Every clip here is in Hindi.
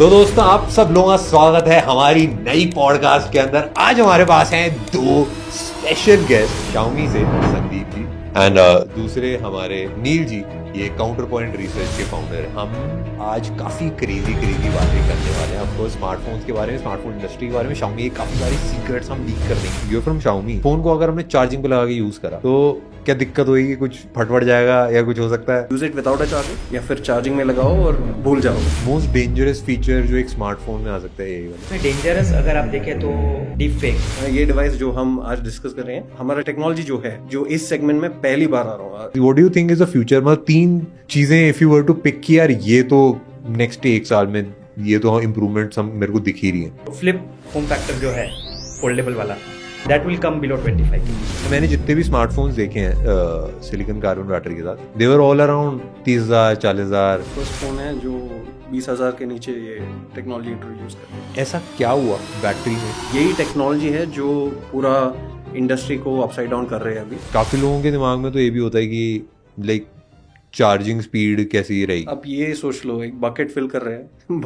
तो दोस्तों आप सब लोगों का स्वागत है हमारी नई पॉडकास्ट के अंदर। आज हमारे पास हैं दो स्पेशल गेस्ट, Xiaomi से संदीप जी एंड दूसरे हमारे नील जी, ये काउंटर पॉइंट रिसर्च के फाउंडर हैं। हम आज काफी क्रेजी बातें करने वाले हैं, ऑफ कोर्स स्मार्टफोन्स के बारे में, स्मार्टफोन इंडस्ट्री के बारे में। Xiaomi के काफी सारे सीक्रेट्स हम लीक कर देंगे। यू फ्रॉम Xiaomi, फोन को अगर हमने चार्जिंग पे लगा के यूज करा तो क्या दिक्कत होगी? कुछ फटफट जाएगा या कुछ हो सकता है? Use it without a charger या फिर चार्जिंग में लगाओ और भूल जाओ। मोस्ट डेंजरस फीचर जो एक स्मार्टफोन में आ सकता है यही वाला। इसमें डेंजरस अगर आप देखें तो डीप फेक। ये डिवाइस जो हम आज डिस्कस कर रहे हैं, हमारा टेक्नोलॉजी जो है, जो इस सेगमेंट में पहली बार आ रहा हूँ। What do you think is the future? मतलब तीन चीजें if you were to pick कि यार ये तो नेक्स्ट एक साल में ये तो इम्प्रूवमेंट मेरे को दिख ही रही है। फ्लिप फॉर्म फैक्टर जो है फोल्डेबल वाला, दैट विल कम बिलो 25। मैंने जितने भी स्मार्टफोन्स देखे हैं सिलिकॉन कार्बन बैटरी के साथ, they were all around 30,000 40,000। First phone है जो 20,000 के नीचे ये टेक्नोलॉजी इंट्रोड्यूस कर रही है। ऐसा क्या हुआ बैटरी में? यही टेक्नोलॉजी है जो पूरा इंडस्ट्री को अपसाइड डाउन कर रहे हैं अभी। काफी लोगों के दिमाग में तो ये भी होता है कि लाइक चार्जिंग स्पीड कैसी रहेगी। अब ये सोच लो, एक बकेट फिल कर रहे हैं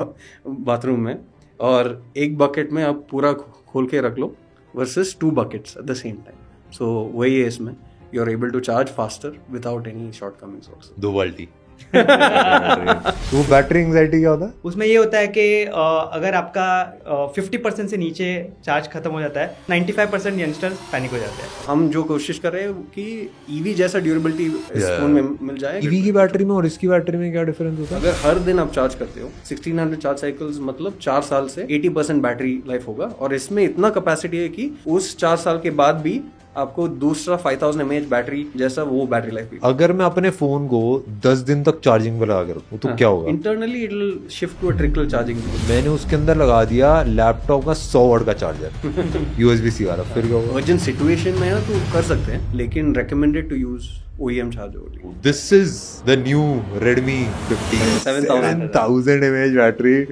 बाथरूम में, और एक बकेट में आप पूरा खोल के रख लो versus 2 buckets at the same time. So वही है इसमें, you are able to charge faster without any shortcomings also. 2 बाल्टी। तो बैटरी एंजाइटी क्या होता है? उसमें ये होता है कि अगर आपका 50% से नीचे चार्ज खत्म हो जाता है, 95% यंगस्टर्स पैनिक हो जाते हैं। हम जो कोशिश कर रहे हैं कि ईवी जैसा ड्यूरेबिलिटी इस फोन में मिल जाए। ईवी की बैटरी में और इसकी बैटरी में क्या डिफरेंस होता है? अगर हर दिन आप चार्ज करते हो 1600 चार्ज साइकिल्स, मतलब 4 साल से 80% बैटरी लाइफ होगा, और इसमें इतना कैपेसिटी है कि उस 4 साल के बाद भी आपको दूसरा 5000 mAh बैटरी जैसा वो बैटरी लाइफ भी। अगर मैं अपने फोन को 10 दिन तक चार्जिंग पे लगा के रखूं तो क्या होगा? Internally it will shift to a trickle charging. मैंने उसके अंदर लगा दिया लैपटॉप का 100 वाट का चार्जर USB-C वाला, फिर क्या होगा? अर्जेंट सिचुएशन में है तो कर सकते हैं, लेकिन recommended to use OEM charger only. This is the new Redmi 15 7000 mAh battery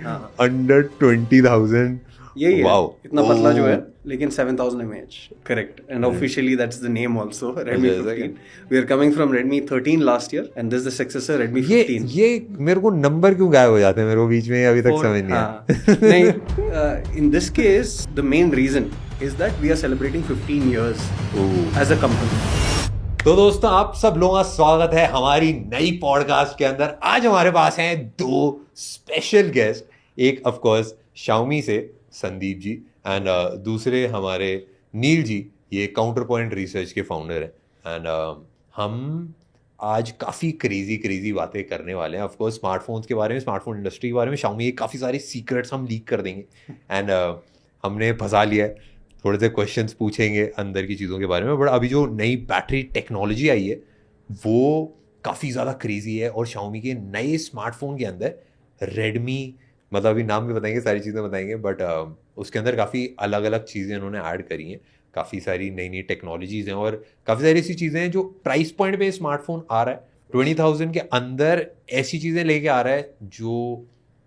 under 20,000। यही है, Wow. इतना पतला जो है, Oh. लेकिन 7000 mAh, correct. And officially that's the name also, Redmi 15। We are coming from Redmi 13 last year and this is the successor Redmi 15। ये मेरे को नंबर क्यों गायब हो जाते हैं मेरे को बीच में, अभी तक समझ नहीं आया। नहीं, in this case the main reason is that we are celebrating 15 years as a company. तो दोस्तों आप सब लोगों का स्वागत है हमारी नई पॉडकास्ट के अंदर। आज हमारे पास हैं दो स्पेशल गेस्ट, एक ऑफ कोर्स Xiaomi से संदीप जी एंड दूसरे हमारे नील जी, ये काउंटर पॉइंट रिसर्च के फाउंडर हैं। एंड हम आज काफ़ी क्रेजी बातें करने वाले हैं, ऑफ कोर्स स्मार्टफोन्स के बारे में, स्मार्टफोन इंडस्ट्री के बारे में। Xiaomi के काफ़ी सारे सीक्रेट्स हम लीक कर देंगे एंड हमने फंसा लिया है, थोड़े से क्वेश्चंस पूछेंगे अंदर की चीज़ों के बारे में। बट अभी जो नई बैटरी टेक्नोलॉजी आई है वो काफ़ी ज़्यादा क्रेजी है, और Xiaomi के नए स्मार्टफोन के अंदर Redmi, मतलब अभी नाम भी बताएंगे, सारी चीज़ें बताएंगे, बट उसके अंदर काफ़ी अलग अलग चीज़ें उन्होंने ऐड करी हैं, काफ़ी सारी नई टेक्नोलॉजीज़ हैं, और काफ़ी सारी ऐसी चीज़ें हैं जो प्राइस पॉइंट पे स्मार्टफोन आ रहा है 20,000 के अंदर, ऐसी चीज़ें लेके आ रहा है जो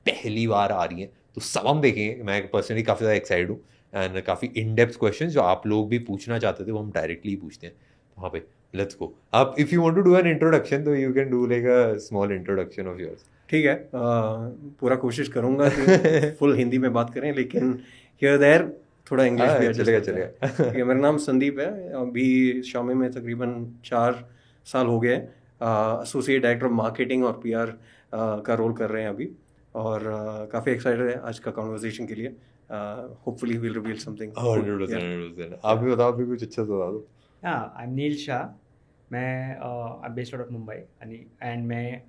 पहली बार आ रही हैं। तो सब हम देखेंगे। मैं पर्सनली काफ़ी ज़्यादा एक्साइटेड हूँ एंड काफ़ी इन डेप्थ क्वेश्चन जो आप लोग भी पूछना चाहते थे वो हम डायरेक्टली पूछते हैं। तो वहाँ पे लेट्स गो। अब if you want to do an introduction तो you can do like a small introduction of yours. ठीक है, पूरा कोशिश करूंगा कि फुल हिंदी में बात करें, लेकिन हियर देयर थोड़ा इंग्लिश भी चलेगा। मेरा नाम संदीप है, अभी Xiaomi में तकरीबन 4 साल हो गए। एसोसिएट डायरेक्टर ऑफ मार्केटिंग और PR का रोल कर रहे हैं अभी, और काफ़ी एक्साइटेड है आज का कॉन्वर्सेशन के लिए। Hopefully will reveal something. 100%। आप भी बताओ, आप भी कुछ अच्छा सा बता दो। आई एम नील शाह, मैं आई based out of Mumbai and मैं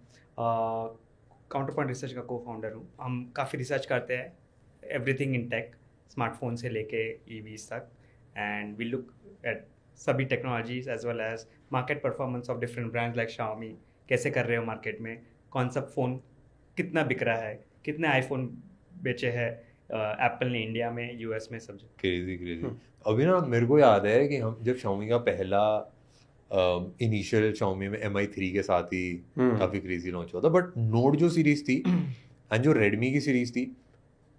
काउंटर पॉइंट रिसर्च का को फाउंडर हूँ। हम काफ़ी रिसर्च करते हैं एवरीथिंग इन टेक, स्मार्टफोन से लेके EVs तक, एंड वी लुक एट सभी technologies as well as market performance of different brands like Xiaomi। कैसे कर रहे हो मार्केट में, कौन सा फ़ोन कितना बिक रहा है, कितने आईफोन बेचे हैं एप्पल ने इंडिया में, US में, सब। क्रेजी। अभी ना मेरे को याद है कि हम जब Xiaomi का पहला इनिशियल Xiaomi में MI3 के साथ ही काफ़ी क्रेजी लॉन्च हुआ था, बट नोट जो सीरीज थी एंड जो Redmi की सीरीज थी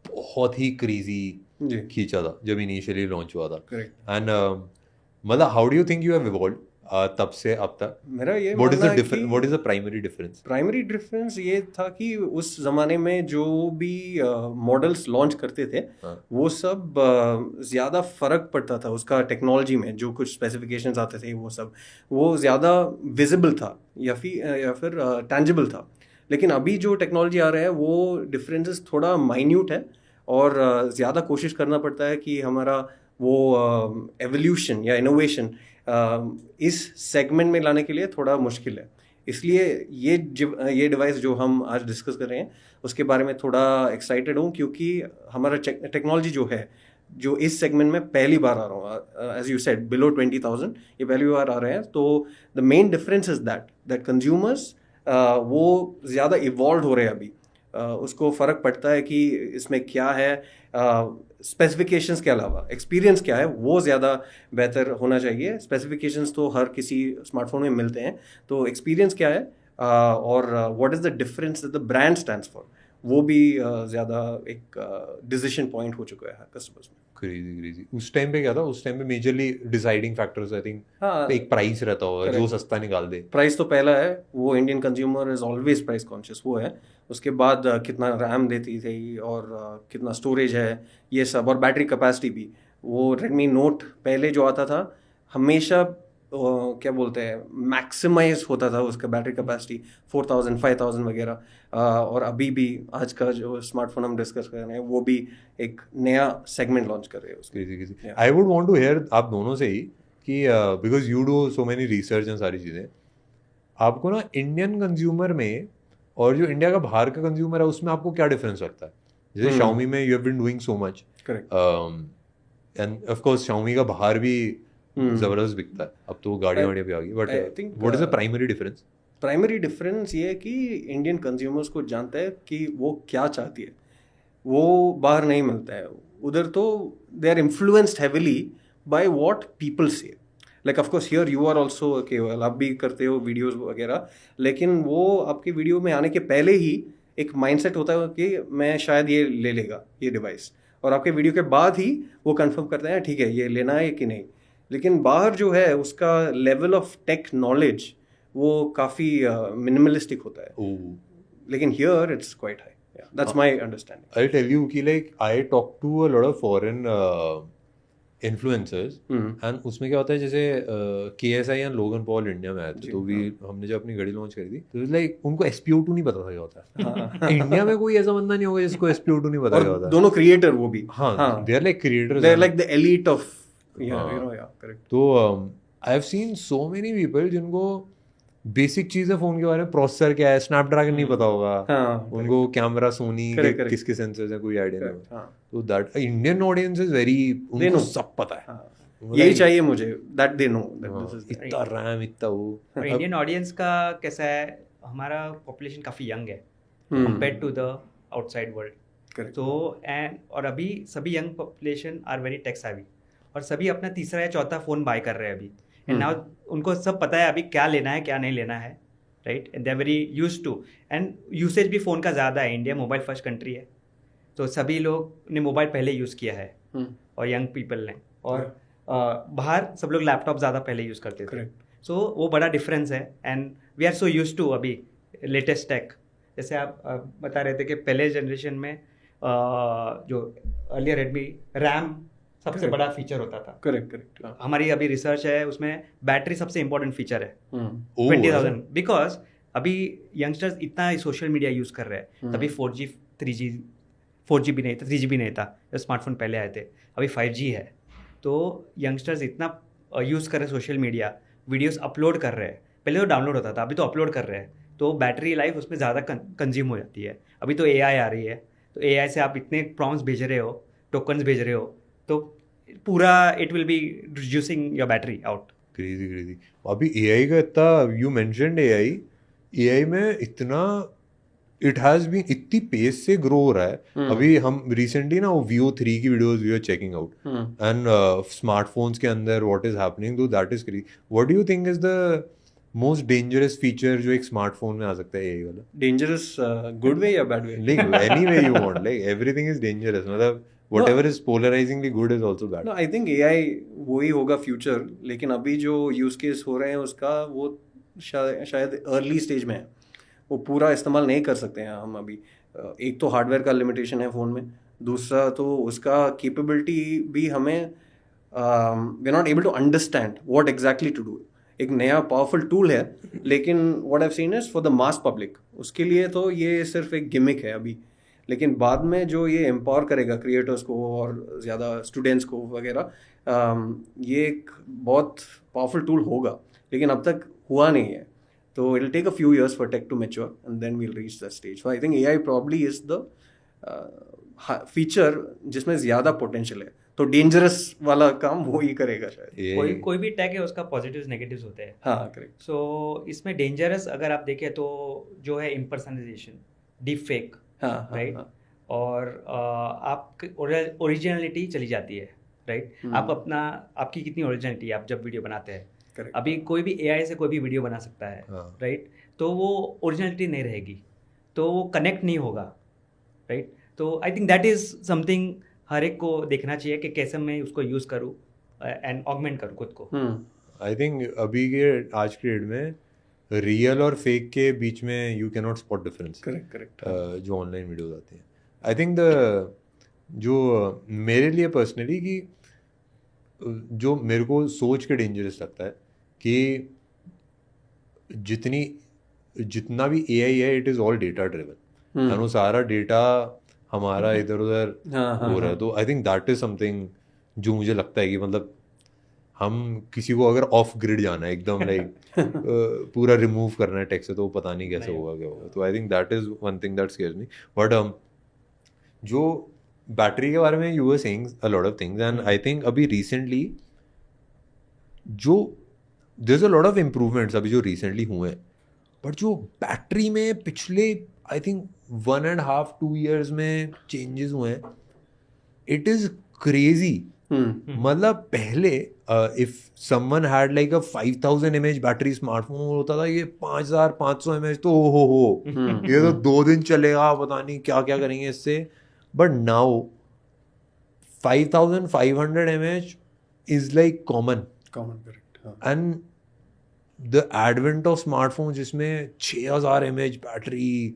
बहुत ही क्रेजी खींचा था जब इनिशियली लॉन्च हुआ था। करेक्ट। एंड मतलब how do you think you have evolved तब से अब तक? मेरा ये व्हाट इज द मानना है डिफरेंस, कि what is the primary difference? Primary difference ये था कि उस ज़माने में जो भी मॉडल्स लॉन्च करते थे हाँ। वो सब ज़्यादा फ़र्क पड़ता था उसका टेक्नोलॉजी में, जो कुछ स्पेसिफिकेशंस आते थे वो ज़्यादा विजिबल था या फिर टैंजिबल था। लेकिन अभी जो टेक्नोलॉजी आ रहा है वो डिफरेंसेस थोड़ा माइन्यूट है और ज़्यादा कोशिश करना पड़ता है कि हमारा वो एवोल्यूशन या इनोवेशन इस सेगमेंट में लाने के लिए थोड़ा मुश्किल है। इसलिए ये डिवाइस जो हम आज डिस्कस कर रहे हैं उसके बारे में थोड़ा एक्साइटेड हूँ, क्योंकि हमारा टेक्नोलॉजी जो है जो इस सेगमेंट में पहली बार आ रहा हूँ, एज यू सेड बिलो 20,000 ये पहली बार आ रहे हैं। तो the main difference is that consumers वो ज़्यादा इवॉल्व हो रहे हैं अभी। उसको फ़र्क पड़ता है कि इसमें क्या है, स्पेसिफिकेशंस के अलावा एक्सपीरियंस क्या है वो ज़्यादा बेहतर होना चाहिए। स्पेसिफिकेशंस तो हर किसी स्मार्टफोन में मिलते हैं, तो एक्सपीरियंस क्या है और what is the difference that the brand stands for, वो भी ज़्यादा एक डिसीजन पॉइंट हो चुका है कस्टमर्स में। क्रेजी। उस टाइम पे क्या था? उस टाइम पे majorly deciding factors I think हाँ, एक प्राइस रहता होगा, जो correct. सस्ता निकाल दे। प्राइस तो पहला है, वो Indian consumer is always price conscious, वो है। उसके बाद कितना रैम देती थी और कितना स्टोरेज है ये सब, और बैटरी कैपेसिटी भी। वो रेडमी नोट पहले जो आता था हमेशा क्या बोलते हैं मैक्सिमाइज होता था उसका बैटरी कैपेसिटी 4,000 5,000 वगैरह। और अभी भी आज का जो स्मार्टफोन हम डिस्कस कर रहे हैं वो भी एक नया सेगमेंट लॉन्च कर रहे हैं उसके। Crazy. I would want to hear आप दोनों से ही कि because you do so many research and सारी चीज़ें, आपको ना इंडियन कंज्यूमर में और जो इंडिया का बाहर का कंज्यूमर है उसमें आपको क्या डिफरेंस लगता है? जैसे Xiaomi में you have been doing so much, correct, and of course Xiaomi का बाहर भी जबरदस्त बिकता है, अब तो गाड़ियाँ भी आ गई, but what is the primary difference? Primary difference ये है कि इंडियन कंज्यूमर्स को जानता है कि वो क्या चाहती है, वो बाहर नहीं मिलता है। उधर तो they are influenced heavily by what people say. Like of course here you are also केवल आप भी करते हो वीडियोस वगैरह, लेकिन वो आपके वीडियो में आने के पहले ही एक माइंडसेट होता है कि मैं शायद ये ले लेगा ये डिवाइस, और आपके वीडियो के बाद ही वो कंफर्म करते हैं ठीक है ये लेना है कि नहीं। लेकिन बाहर जो है उसका लेवल ऑफ टेक नॉलेज वो काफ़ी मिनिमलिस्टिक होता है, लेकिन here it's quite high. That's my understanding. I tell you कि like I talk to a lot of foreign influencers, and उसमें क्या होता है, जैसे KSI and Logan Paul India में आए थे, तो भी हमने जब अपनी गाड़ी लॉन्च करी थी तो लाइक उनको SPO2 नहीं पता था क्या होता है। इंडिया में कोई ऐसा बंदा नहीं होगा जिसको SPO2 नहीं पता क्या होता है। दोनों क्रिएटर वो भी, हाँ, they are like creators, they are like the elite of correct. तो I have seen so many people जिनको बेसिक चीज़ है फ़ोन के बारे में, प्रोसेसर क्या है, स्नैपड्रैगन नहीं पता होगा, उनको कैमरा सोनी किसके सेंसर्स है कोई आइडिया नहीं होगा। तो that Indian audience is very, उनको सब पता है, यही चाहिए मुझे, दैट दे नो इतना रैम इतना वो। और इंडियन ऑडियंस का कैसा है, हमारा पॉपुलेशन काफ़ी यंग है compare to the outside world. तो और अभी सभी young population are very tech savvy, और सभी अपना तीसरा या चौथा फ़ोन बाय कर रहे हैं अभी। एंड नाउ उनको सब पता है अभी क्या लेना है क्या नहीं लेना है, right? And they are very used to, and usage भी फ़ोन का ज़्यादा है। इंडिया मोबाइल फर्स्ट कंट्री है, तो सभी लोग ने मोबाइल पहले यूज़ किया है, और यंग पीपल ने, और बाहर सब लोग लैपटॉप ज़्यादा पहले यूज़ करते थे। सो वो बड़ा डिफरेंस है, and we are so used to अभी लेटेस्ट टेक। जैसे आप बता रहे थे कि पहले जनरेशन में जो अर्लियर रेडमी रैम सबसे बड़ा फीचर होता था। करेक्ट। हमारी अभी रिसर्च है उसमें बैटरी सबसे इंपॉर्टेंट फीचर है 20,000, बिकॉज अभी यंगस्टर्स इतना सोशल मीडिया यूज़ कर रहे हैं। तभी 4G 3G 4G भी नहीं था, 3G भी नहीं था जब स्मार्टफोन पहले आए थे। अभी 5G है, तो यंगस्टर्स इतना यूज़ कर रहे हैं सोशल मीडिया, वीडियोस अपलोड कर रहे हैं। पहले तो डाउनलोड होता था, अभी तो अपलोड कर रहे हैं, तो बैटरी लाइफ उसमें ज़्यादा कंज्यूम हो जाती है। अभी तो AI आ रही है, तो AI से आप इतने प्रॉम्प्ट्स भेज रहे हो, टोकन्स भेज रहे हो, तो पूरा it will be reducing your battery out. Crazy. अभी AI का इतना, यू मेंशन्ड AI में इतना इट हैज बीन इतनी पेस से ग्रो हो रहा है। अभी हम रिसेंटली ना वो VO3 की videos we are checking out, and smartphones के अंदर व्हाट इज हैपनिंग, तो that is crazy. What do you think is the most dangerous feature जो एक स्मार्टफोन में आ सकता है यही वाला? डेंजरस गुड वे या bad way? Like any way you want, like everything is dangerous, मतलब whatever is polarisingly good is also bad. No I think AI वही होगा फ्यूचर, लेकिन अभी जो यूज केस हो रहे हैं उसका वो शायद अर्ली स्टेज में है, वो पूरा इस्तेमाल नहीं कर सकते हैं हम अभी. एक तो हार्डवेयर का लिमिटेशन है फ़ोन में, दूसरा तो उसका कैपेबिलिटी भी हमें we are not able to understand what exactly to do. एक नया पावरफुल टूल है, लेकिन what I seen is for the mass public, उसके लिए तो ये सिर्फ एक गिमिक है अभी. लेकिन बाद में जो ये एम्पावर करेगा क्रिएटर्स को और ज़्यादा स्टूडेंट्स को वगैरह, ये एक बहुत पावरफुल टूल होगा, लेकिन अब तक हुआ नहीं है. तो it will take a few years for tech to mature and then we'll reach that stage. So I think AI probably is the feature जिसमें ज़्यादा पोटेंशियल है, तो डेंजरस वाला काम वो ही करेगा शायद. कोई भी टैग है उसका पॉजिटिव्स नेगेटिव्स होते हैं. हाँ करेक्ट. सो इसमें डेंजरस अगर आप देखें तो जो है इम्पर्सनलाइजेशन, डीप फेक, हाँ राइट, हाँ. और आप ओरिजिनलिटी चली जाती है, राइट. आप आपकी कितनी ओरिजिनलिटी है आप जब वीडियो बनाते हैं. करेक्ट. अभी कोई भी एआई से कोई भी वीडियो बना सकता है, हाँ. राइट. तो वो ओरिजिनलिटी नहीं रहेगी, तो वो कनेक्ट नहीं होगा, राइट. तो I think that is something हर एक को देखना चाहिए कि कैसे मैं उसको यूज़ करूँ एंड ऑगमेंट करूँ खुद को. आई थिंक अभी के आज के डेट में रियल और फेक के बीच में you can not spot difference. Correct correct. जो ऑनलाइन वीडियोस आती हैं, आई थिंक द जो मेरे लिए पर्सनली कि जो मेरे को सोच के डेंजरस लगता है कि जितना भी एआई है it is all data driven, वो सारा डेटा हमारा इधर उधर हो रहा है. तो I think that is something जो मुझे लगता है कि मतलब हम किसी को अगर ऑफ ग्रिड जाना है एकदम लाइक पूरा रिमूव करना है टेक से, तो वो पता नहीं कैसे होगा क्या होगा. तो I think that is one thing that scares me. But जो बैटरी के बारे में you were saying a lot of things, and I think अभी रिसेंटली जो there is a lot of improvements अभी जो रिसेंटली हुए हैं, बट जो बैटरी में पिछले आई थिंक 1.5-2 years में चेंजेस हुए हैं, इट इज क्रेजी. मतलब पहले if someone had like a 5000 mAh battery smartphone होता था, ये 5500 mAh तो हो ये तो 2 दिन चलेगा, पता नहीं क्या क्या करेंगे इससे. But now 5500 mAh is like common. Correct. And the advent of smartphone जिसमें 6000 mAh बैटरी,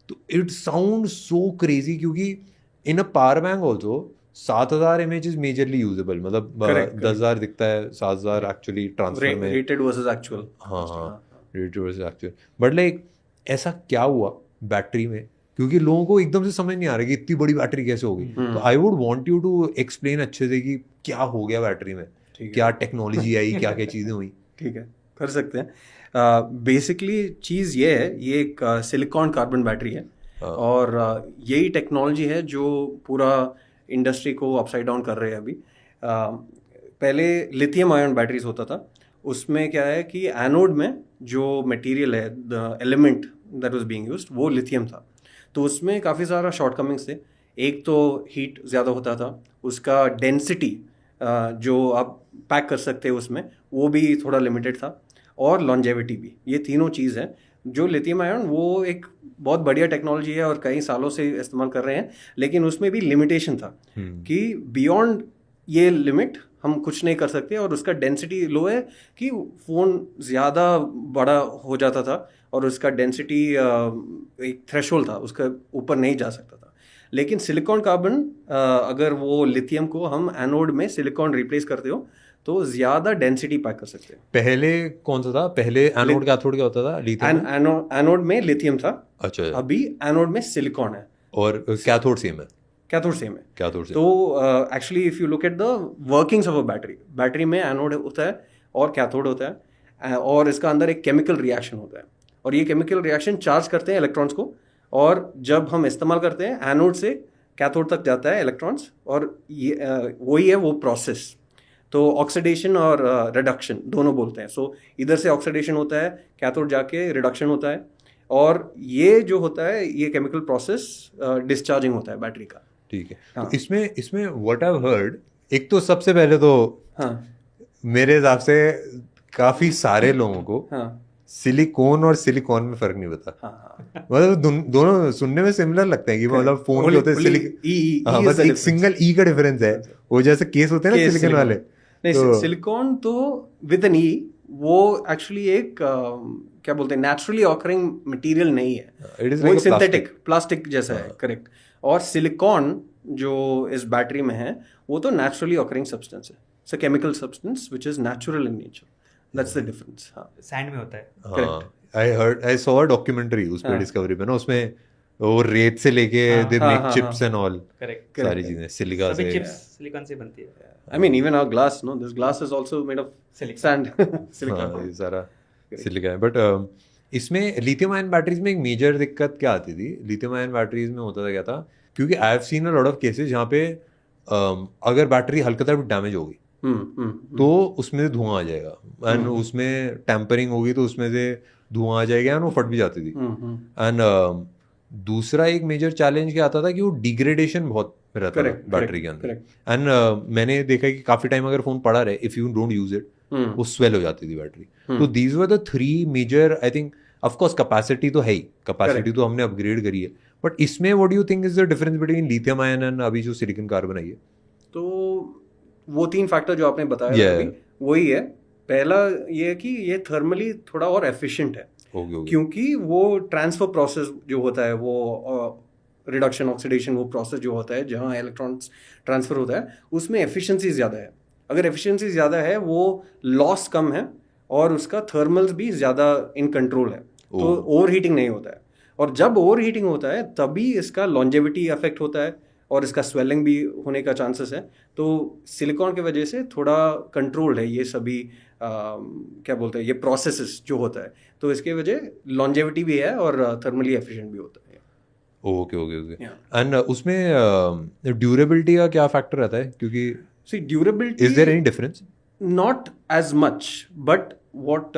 तो इट साउंड सो क्रेजी, क्योंकि in a power bank also 7000 mAh is majorly usable. मतलब 10,000 दिखता है, 7000 एक्चुअली ट्रांसफर में रेटेड वर्सेस एक्चुअल. हाँ rated versus actual. But like ऐसा क्या हुआ बैटरी में, क्योंकि लोगों को एकदम से समझ नहीं आ रहा कि इतनी बड़ी बैटरी कैसे होगी. तो I would want you to explain अच्छे से कि क्या हो गया बैटरी में, क्या टेक्नोलॉजी आई, क्या क्या चीज़ें हुई. ठीक है, कर सकते हैं. बेसिकली चीज़ ये है, ये एक सिलिकॉन कार्बन बैटरी है, और यही टेक्नोलॉजी है जो पूरा इंडस्ट्री को अपसाइड डाउन कर रहे हैं अभी. पहले लिथियम आयन बैटरीज होता था, उसमें क्या है कि एनोड में जो मटेरियल है, the element that was being used, वो लिथियम था. तो उसमें काफ़ी सारा शॉर्टकमिंग्स थे. एक तो हीट ज़्यादा होता था, उसका डेंसिटी जो आप पैक कर सकते हैं उसमें, वो भी थोड़ा लिमिटेड था, और लॉन्जेविटी भी. ये तीनों चीज़ है. जो लिथियम आयन वो एक बहुत बढ़िया टेक्नोलॉजी है और कई सालों से इस्तेमाल कर रहे हैं, लेकिन उसमें भी लिमिटेशन था कि बियॉन्ड ये लिमिट हम कुछ नहीं कर सकते, और उसका डेंसिटी लो है कि फ़ोन ज़्यादा बड़ा हो जाता था, और उसका डेंसिटी एक थ्रेशोल्ड था, उसका ऊपर नहीं जा सकता था. लेकिन सिलिकॉन कार्बन, अगर वो लिथियम को हम एनोड में सिलिकॉन रिप्लेस करते हो तो ज़्यादा डेंसिटी पैक कर सकते हैं. पहले कौन सा था? पहले एनोड कैथोड क्या होता था? लिथियम. एनोड में लिथियम था. अच्छा. अभी एनोड में सिलिकॉन है. और कैथोड सेम है? कैथोड सेम है. Cathode same. तो actually if you look at the workings of a battery में एनोड होता है और कैथोड होता है, और इसका अंदर एक केमिकल रिएक्शन होता है, और ये केमिकल रिएक्शन चार्ज करते हैं इलेक्ट्रॉन्स को, और जब हम इस्तेमाल करते हैं एनोड से कैथोड तक जाता है इलेक्ट्रॉन्स, और ये वही है वो प्रोसेस. तो ऑक्सीडेशन और रिडक्शन दोनों बोलते हैं. सो इधर से ऑक्सीडेशन होता है, कैथोड जाके रिडक्शन होता है, और ये जो होता है ये केमिकल प्रोसेस डिस्चार्जिंग होता है बैटरी का. ठीक है. हाँ. तो इसमें व्हाट आई हैव हर्ड, एक तो सबसे पहले तो हाँ मेरे हिसाब से काफ़ी सारे लोगों को हाँ सिलिकॉन और सिलिकॉन में फर्क नहीं पता। हाँ मतलब दोनों सुनने में सिमिलर लगते हैं कि मतलब फोन के होते हैं हाँ बस एक सिंगल ई का डिफरेंस है, वो जैसे केस होते हैं ना सिलिकॉन वाले। नहीं, सिलिकॉन तो विद एन ई वो एक्चुअली एक क्या बोलते हैं नेचुरली ऑकरिंग मटेरियल नहीं है, वो एक सिंथेटिक प्लास्टिक जैसा है, करेक्ट। और सिलिकॉन जो इस बैटरी में है वो तो नेचुरली ऑकरिंग सब्सटेंस है, it's a chemical substance which is natural in nature, that's the difference. हाँ सैंड में होता है। Correct. I saw a documentary उस पे डिस्कवरी पे ना, उसमें वो रेत से लेके they make chips and all, correct, सारी चीजें सिलिका से, चिप्स सिलिकॉन से बनती है। I mean even our glass, no, this glass is also made of sand, silicon. हाँ ये सारा सिलिका है। बट इसमें लिथियम आयन बैटरीज में एक मेजर दिक्कत क्या आती थी, लिथियम आयन बैटरीज में होता था क्या था, क्योंकि आई have seen a lot of cases जहाँ पे अगर बैटरी हल्का सा डैमेज हो गई तो उसमें से धुआं आ जाएगा, एंड उसमें टेम्परिंग होगी तो उसमें से धुआं आ जाएगा एंड वो फट भी जाती थी। एंड दूसरा एक मेजर चैलेंज क्या आता था कि वो डिग्रेडेशन बहुत रहता था बैटरी के अंदर। एंड मैंने देखा कि काफी टाइम अगर फोन पड़ा रहे, if you don't use it, वो स्वेल हो जाती थी बैटरी। तो these were the three major, I think of course capacity तो है ही, कैपेसिटी तो हमने अपग्रेड करी है, बट इसमें what do you think is the difference between lithium ion and अभी जो सिलिकॉन कार्बन आई है? तो वो तीन फैक्टर जो आपने बताया अभी वही है। पहला ये है कि ये थर्मली थोड़ा और एफिशिएंट है, क्योंकि वो ट्रांसफर प्रोसेस जो होता है, वो रिडक्शन ऑक्सीडेशन वो प्रोसेस जो होता है जहाँ इलेक्ट्रॉन्स ट्रांसफर होता है, उसमें एफिशिएंसी ज़्यादा है। अगर एफिशिएंसी ज़्यादा है, वो लॉस कम है और उसका थर्मल्स भी ज़्यादा इन कंट्रोल है, तो ओवर हीटिंग नहीं होता है। और जब ओवर हीटिंग होता है तभी इसका लॉन्जेविटी अफेक्ट होता है और इसका स्वेलिंग भी होने का चांसेस है। तो सिलिकॉन की वजह से थोड़ा कंट्रोल्ड है ये सभी क्या बोलते हैं ये प्रोसेसेस जो होता है, तो इसके वजह लॉन्जेविटी भी है और थर्मली एफिशिएंट भी होता है। Okay okay okay. एंड उसमें ड्यूरेबिलिटी का क्या फैक्टर रहता है? क्योंकि see durability, is there any difference? Not as much, but what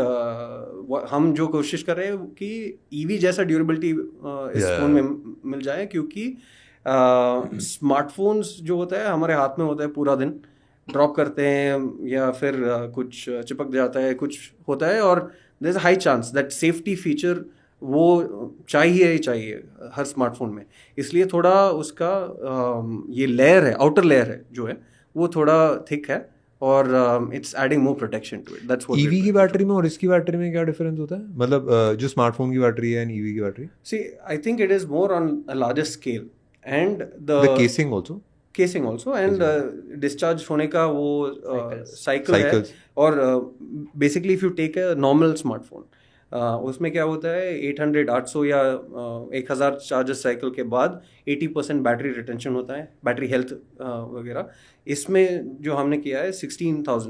हम जो कोशिश कर रहे हैं कि ईवी जैसा ड्यूरेबिलिटी इस फोन में मिल जाए, क्योंकि स्मार्टफोन्स जो होता है हमारे हाथ में होता है, पूरा दिन ड्रॉप करते हैं या फिर कुछ चिपक जाता है, कुछ होता है, और there is a high chance that safety feature वो चाहिए ही चाहिए हर स्मार्टफोन में। इसलिए थोड़ा उसका ये लेयर है, आउटर लेयर है जो है वो थोड़ा थिक है और it's adding more protection to it. That's what EV की बैटरी में और इसकी बैटरी में क्या डिफरेंस होता है? मतलब जो स्मार्टफोन की बैटरी है एंड ईवी की battery? See I think it is more on a larger scale and the casing also and discharge होने का वो साइकिल है। और basically if you take a normal smartphone, उसमें क्या होता है 800 या 1000 चार्जेस साइकिल के बाद 80% बैटरी रिटेंशन होता है, बैटरी हेल्थ वगैरह। इसमें जो हमने किया है 1600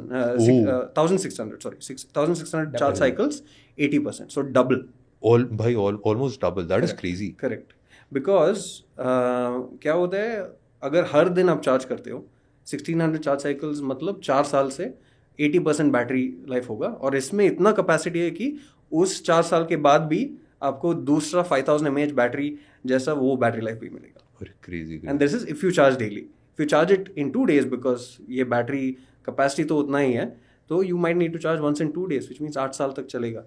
charge cycles 80%, so double. Almost double, that is crazy. Correct, because क्या होता है अगर हर दिन आप चार्ज करते हो 1600 चार्ज साइकिल्स, मतलब 4 साल से 80% बैटरी लाइफ होगा। और इसमें इतना कैपेसिटी है कि उस 4 साल के बाद भी आपको दूसरा 5000 mAh बैटरी जैसा वो बैटरी लाइफ भी मिलेगा। Crazy. And this is if you charge daily, if you charge it in 2 days, because ये बैटरी कैपेसिटी तो उतना ही है, तो you might need to charge once in 2 days, which means 8 साल तक चलेगा।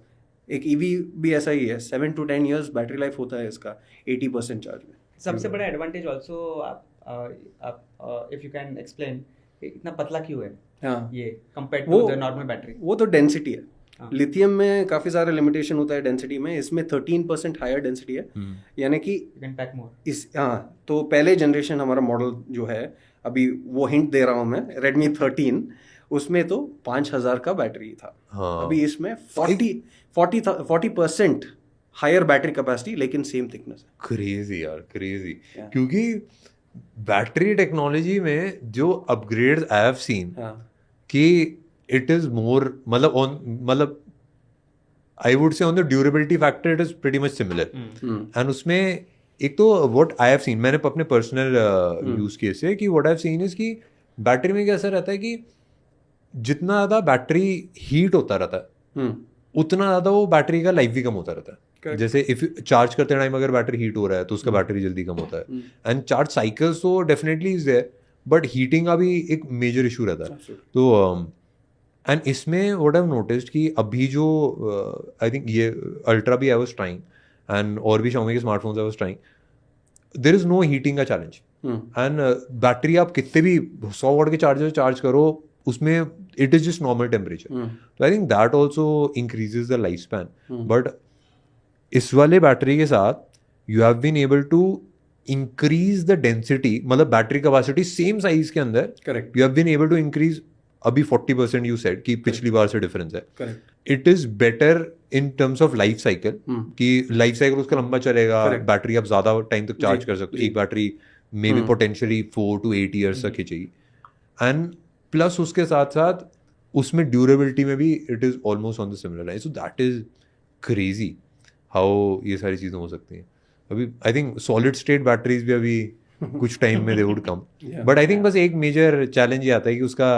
एक ईवी भी ऐसा ही है, 7 to 10 years बैटरी लाइफ होता है इसका 80% चार्ज में। सबसे बड़ा एडवांटेज ऑल्सो आप इफ यू कैन एक्सप्लेन इतना पतला क्यों है? हाँ, ये compared to the normal battery. वो तो डेंसिटी है। लिथियम में काफी सारा लिमिटेशन होता है डेंसिटी में, इसमें 13% हायर डेंसिटी है, यानी कि तो पहले जनरेशन हमारा मॉडल जो है अभी वो हिंट दे रहा हूँ मैं, Redmi 13, उसमें तो 5000 का बैटरी था। अभी इसमें 40% हायर बैटरी कैपेसिटी लेकिन सेम थिकनेस है। क्रेजी यार, क्रेजी। क्योंकि बैटरी टेक्नोलॉजी में जो अपग्रेड्स आई हैव सीन कि इट इज मोर, मतलब I would say on the durability factor it is pretty much similar. And उसमें एक तो व्हाट आई हैव सीन, मैंने अपने पर्सनल यूज केस से कि what I have scene is कि बैटरी में कैसा रहता है कि जितना ज़्यादा बैटरी हीट होता रहता है उतना ज़्यादा वो बैटरी का लाइफ भी कम होता रहता है। जैसे इफ चार्ज करते टाइम अगर बैटरी हीट हो रहा है तो उसका बैटरी जल्दी कम होता है। एंड चार्ज साइकिल्स तो definitely is there, but heating का भी एक मेजर इशू रहता है। तो एंड इसमें व्हाट आई हैव नोटिस्ड कि अभी जो आई थिंक ये अल्ट्रा भी आई वाज ट्राइंग एंड और भी Xiaomi के smartphones I was trying, there is no heating का चैलेंज एंड बैटरी आप कितने भी 100 वॉट के चार्जर चार्ज करो उसमें it is just normal temperature, तो I think that also increases the life span. But इस वाले बैटरी के साथ you have been able to increase the density, मतलब बैटरी कैपेसिटी सेम साइज के अंदर correct you have been able to increase अभी 40% यू सेड कि पिछली बार से डिफरेंस है. Correct it is better in terms of life cycle कि लाइफ साइकिल उसका लंबा चलेगा, Correct. बैटरी आप ज्यादा टाइम तक चार्ज जी, कर सकते हो, जी. एक battery may be potentially 4 to 8 years तक खींचेगी. एंड प्लस उसके साथ साथ उसमें ड्यूरेबिलिटी में भी it is almost on the similar line. So that is crazy how ये सारी चीज़ें हो सकती हैं. अभी I think solid state batteries भी अभी कुछ टाइम में they would come, Yeah. But I think बस एक मेजर चैलेंज ये आता है कि उसका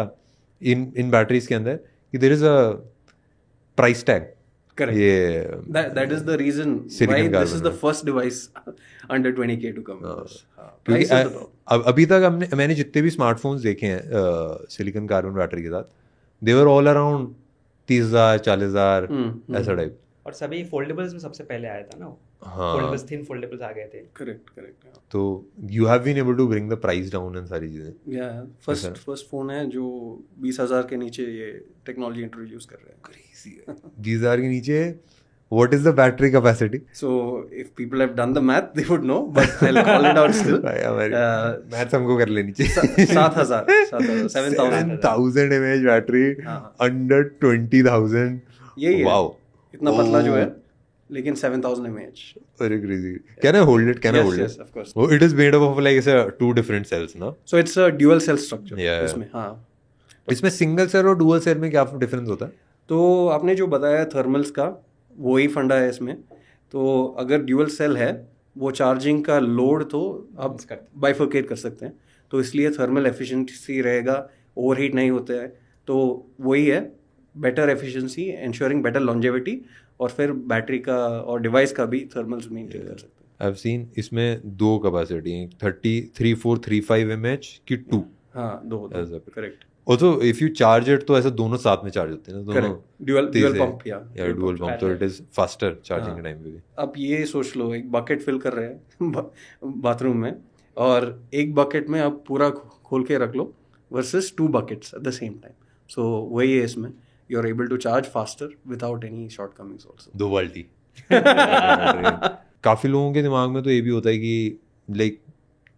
इन बैटरीज के अंदर कि there is a price tag. Correct. ये That is the reason Silicon why this carbon, is the first device under 20K to come. क्योंकि Price is the problem. अभी तक मैंने जितने भी स्मार्टफोन्स देखे हैं सिलिकॉन कार्बन बैटरी के साथ, दे वर ऑल अराउंड 30,000 40,000 ऐसा टाइप. और सभी फोल्डेबल्स में सबसे पहले आया था ना वो. हाँ, फोल्डेबल्स थिन फोल्डेबल्स आ गए थे. Correct. Yeah. तो you have been able to bring the price down and सारी चीजें. Yeah, first फोन है जो 20,000 के नीचे ये टेक्नोलॉजी इंट्रोड्यूस कर रहे हैं. क्रेजी है. 20,000 के नीचे what is the battery capacity? So if people have done the math, they would know, but I'll call it out still. Maths हमको कर लेनी चाहिए. 7,000 7,000 7,000 mAh बैटरी हाँ. अंडर 20,000. यही है. वाओ, इतना पतला जो है लेकिन 7,000 mAh. very crazy. Can I hold it? Can I hold Yes, it? of course. Oh, it is made up of like ऐसा 2 different cells ना. So it's a dual cell structure. Yeah. इसमें हाँ. इसमें सिंगल सेल और डुअल सेल में क्या डिफरेंस होता है? तो आपने जो बताया थर्मल्स का वही फंडा है इसमें. तो अगर ड्यूअल सेल है वो चार्जिंग का लोड तो आप बाइफर्केट कर सकते हैं, तो इसलिए थर्मल एफिशिएंसी रहेगा, ओवरहीट नहीं होता है. तो वही है better efficiency ensuring better longevity, और फिर बैटरी का और डिवाइस का भी थर्मल्स मेंटेन कर सकते हैं. आई हैव सीन इसमें दो कैपेसिटी हैं, 3435 mAh की 2. हाँ, दो As a- correct. Also if you charge it तो ऐसा दोनों साथ में चार्ज होते हैं ना, दोनों करेक्ट. ड्यूअल तेज है. पंप या डुअल पंप, तो इट इज फास्टर चार्जिंग के टाइम पे भी. अब ये सोच लो एक बकेट फिल कर रहे हैं बाथरूम में, और एक बकेट में आप पूरा खोल के रख लो versus 2 buckets at the same time. So वही है इसमें, you are able to charge faster without any shortcomings also. 2 बाल्टी. काफी लोगों के दिमाग में तो ये भी होता है कि लाइक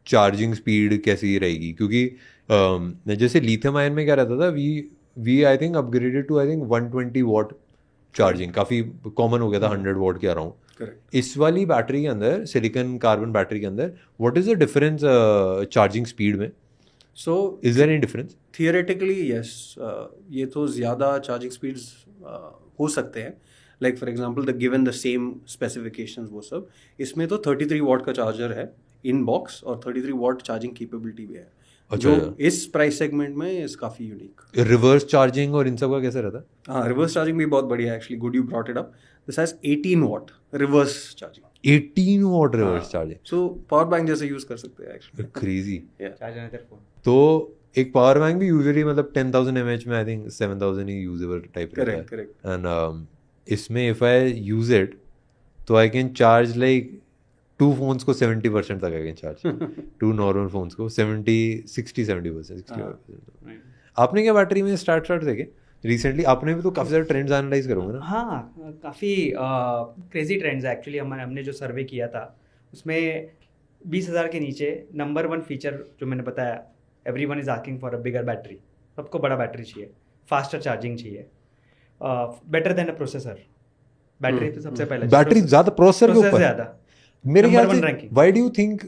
चार्जिंग स्पीड कैसी रहेगी, क्योंकि जैसे लिथियम आयन में क्या रहता था, we I think upgraded to I think 120 watt charging, काफ़ी कॉमन हो गया था 100 वॉट के अराउंड. करेक्ट. इस वाली बैटरी के अंदर, सिलिकॉन कार्बन बैटरी के अंदर, what is the difference charging speed में? So is there any difference? Theoretically yes, ये तो ज़्यादा चार्जिंग स्पीड्स हो सकते हैं. Like for example the given the same specifications वो सब, इसमें तो 33 वॉट का चार्जर है इन बॉक्स और 33 वॉट चार्जिंग कैपेबिलिटी भी है. अच्छा, जो इस प्राइस सेगमेंट में इज काफ़ी यूनिक. रिवर्स चार्जिंग और इन सब का कैसा रहता है? हाँ, रिवर्स चार्जिंग भी बहुत बढ़िया है actually. Good you brought it up. This has 18 what reverse charging. 18 what reverse charging. So power bank जैसे यूज कर सकते हैं actually. Crazy. Charge another phone. तो एक पावर बैंक भी यूजुअली मतलब 10,000 mAh में I think 7,000 he usable type रहता है. करेक्ट. एंड इसमें इफ आई यूज इट तो I can charge like 2 phones को 70% तक I can charge. 2 normal phones को 60-70%. आपने क्या बैटरी में स्टार्ट देखे रिसेंटली? आपने भी तो काफ़ी सारे ट्रेंड्स एनालाइज करोगे ना? हाँ, काफ़ी क्रेजी ट्रेंड्स है एक्चुअली. हमने जो सर्वे किया था उसमें 20,000 के नीचे नंबर 1 फीचर जो मैंने बताया, everyone is asking for a bigger battery. सबको बड़ा बैटरी चाहिए, फास्टर चार्जिंग चाहिए, बेटर देन अ प्रोसेसर. बैटरी तो सबसे पहले, बैटरी ज़्यादा प्रोसेसर के ऊपर ज़्यादा. मेरे ख्याल Number 1 से ranking. Why do you think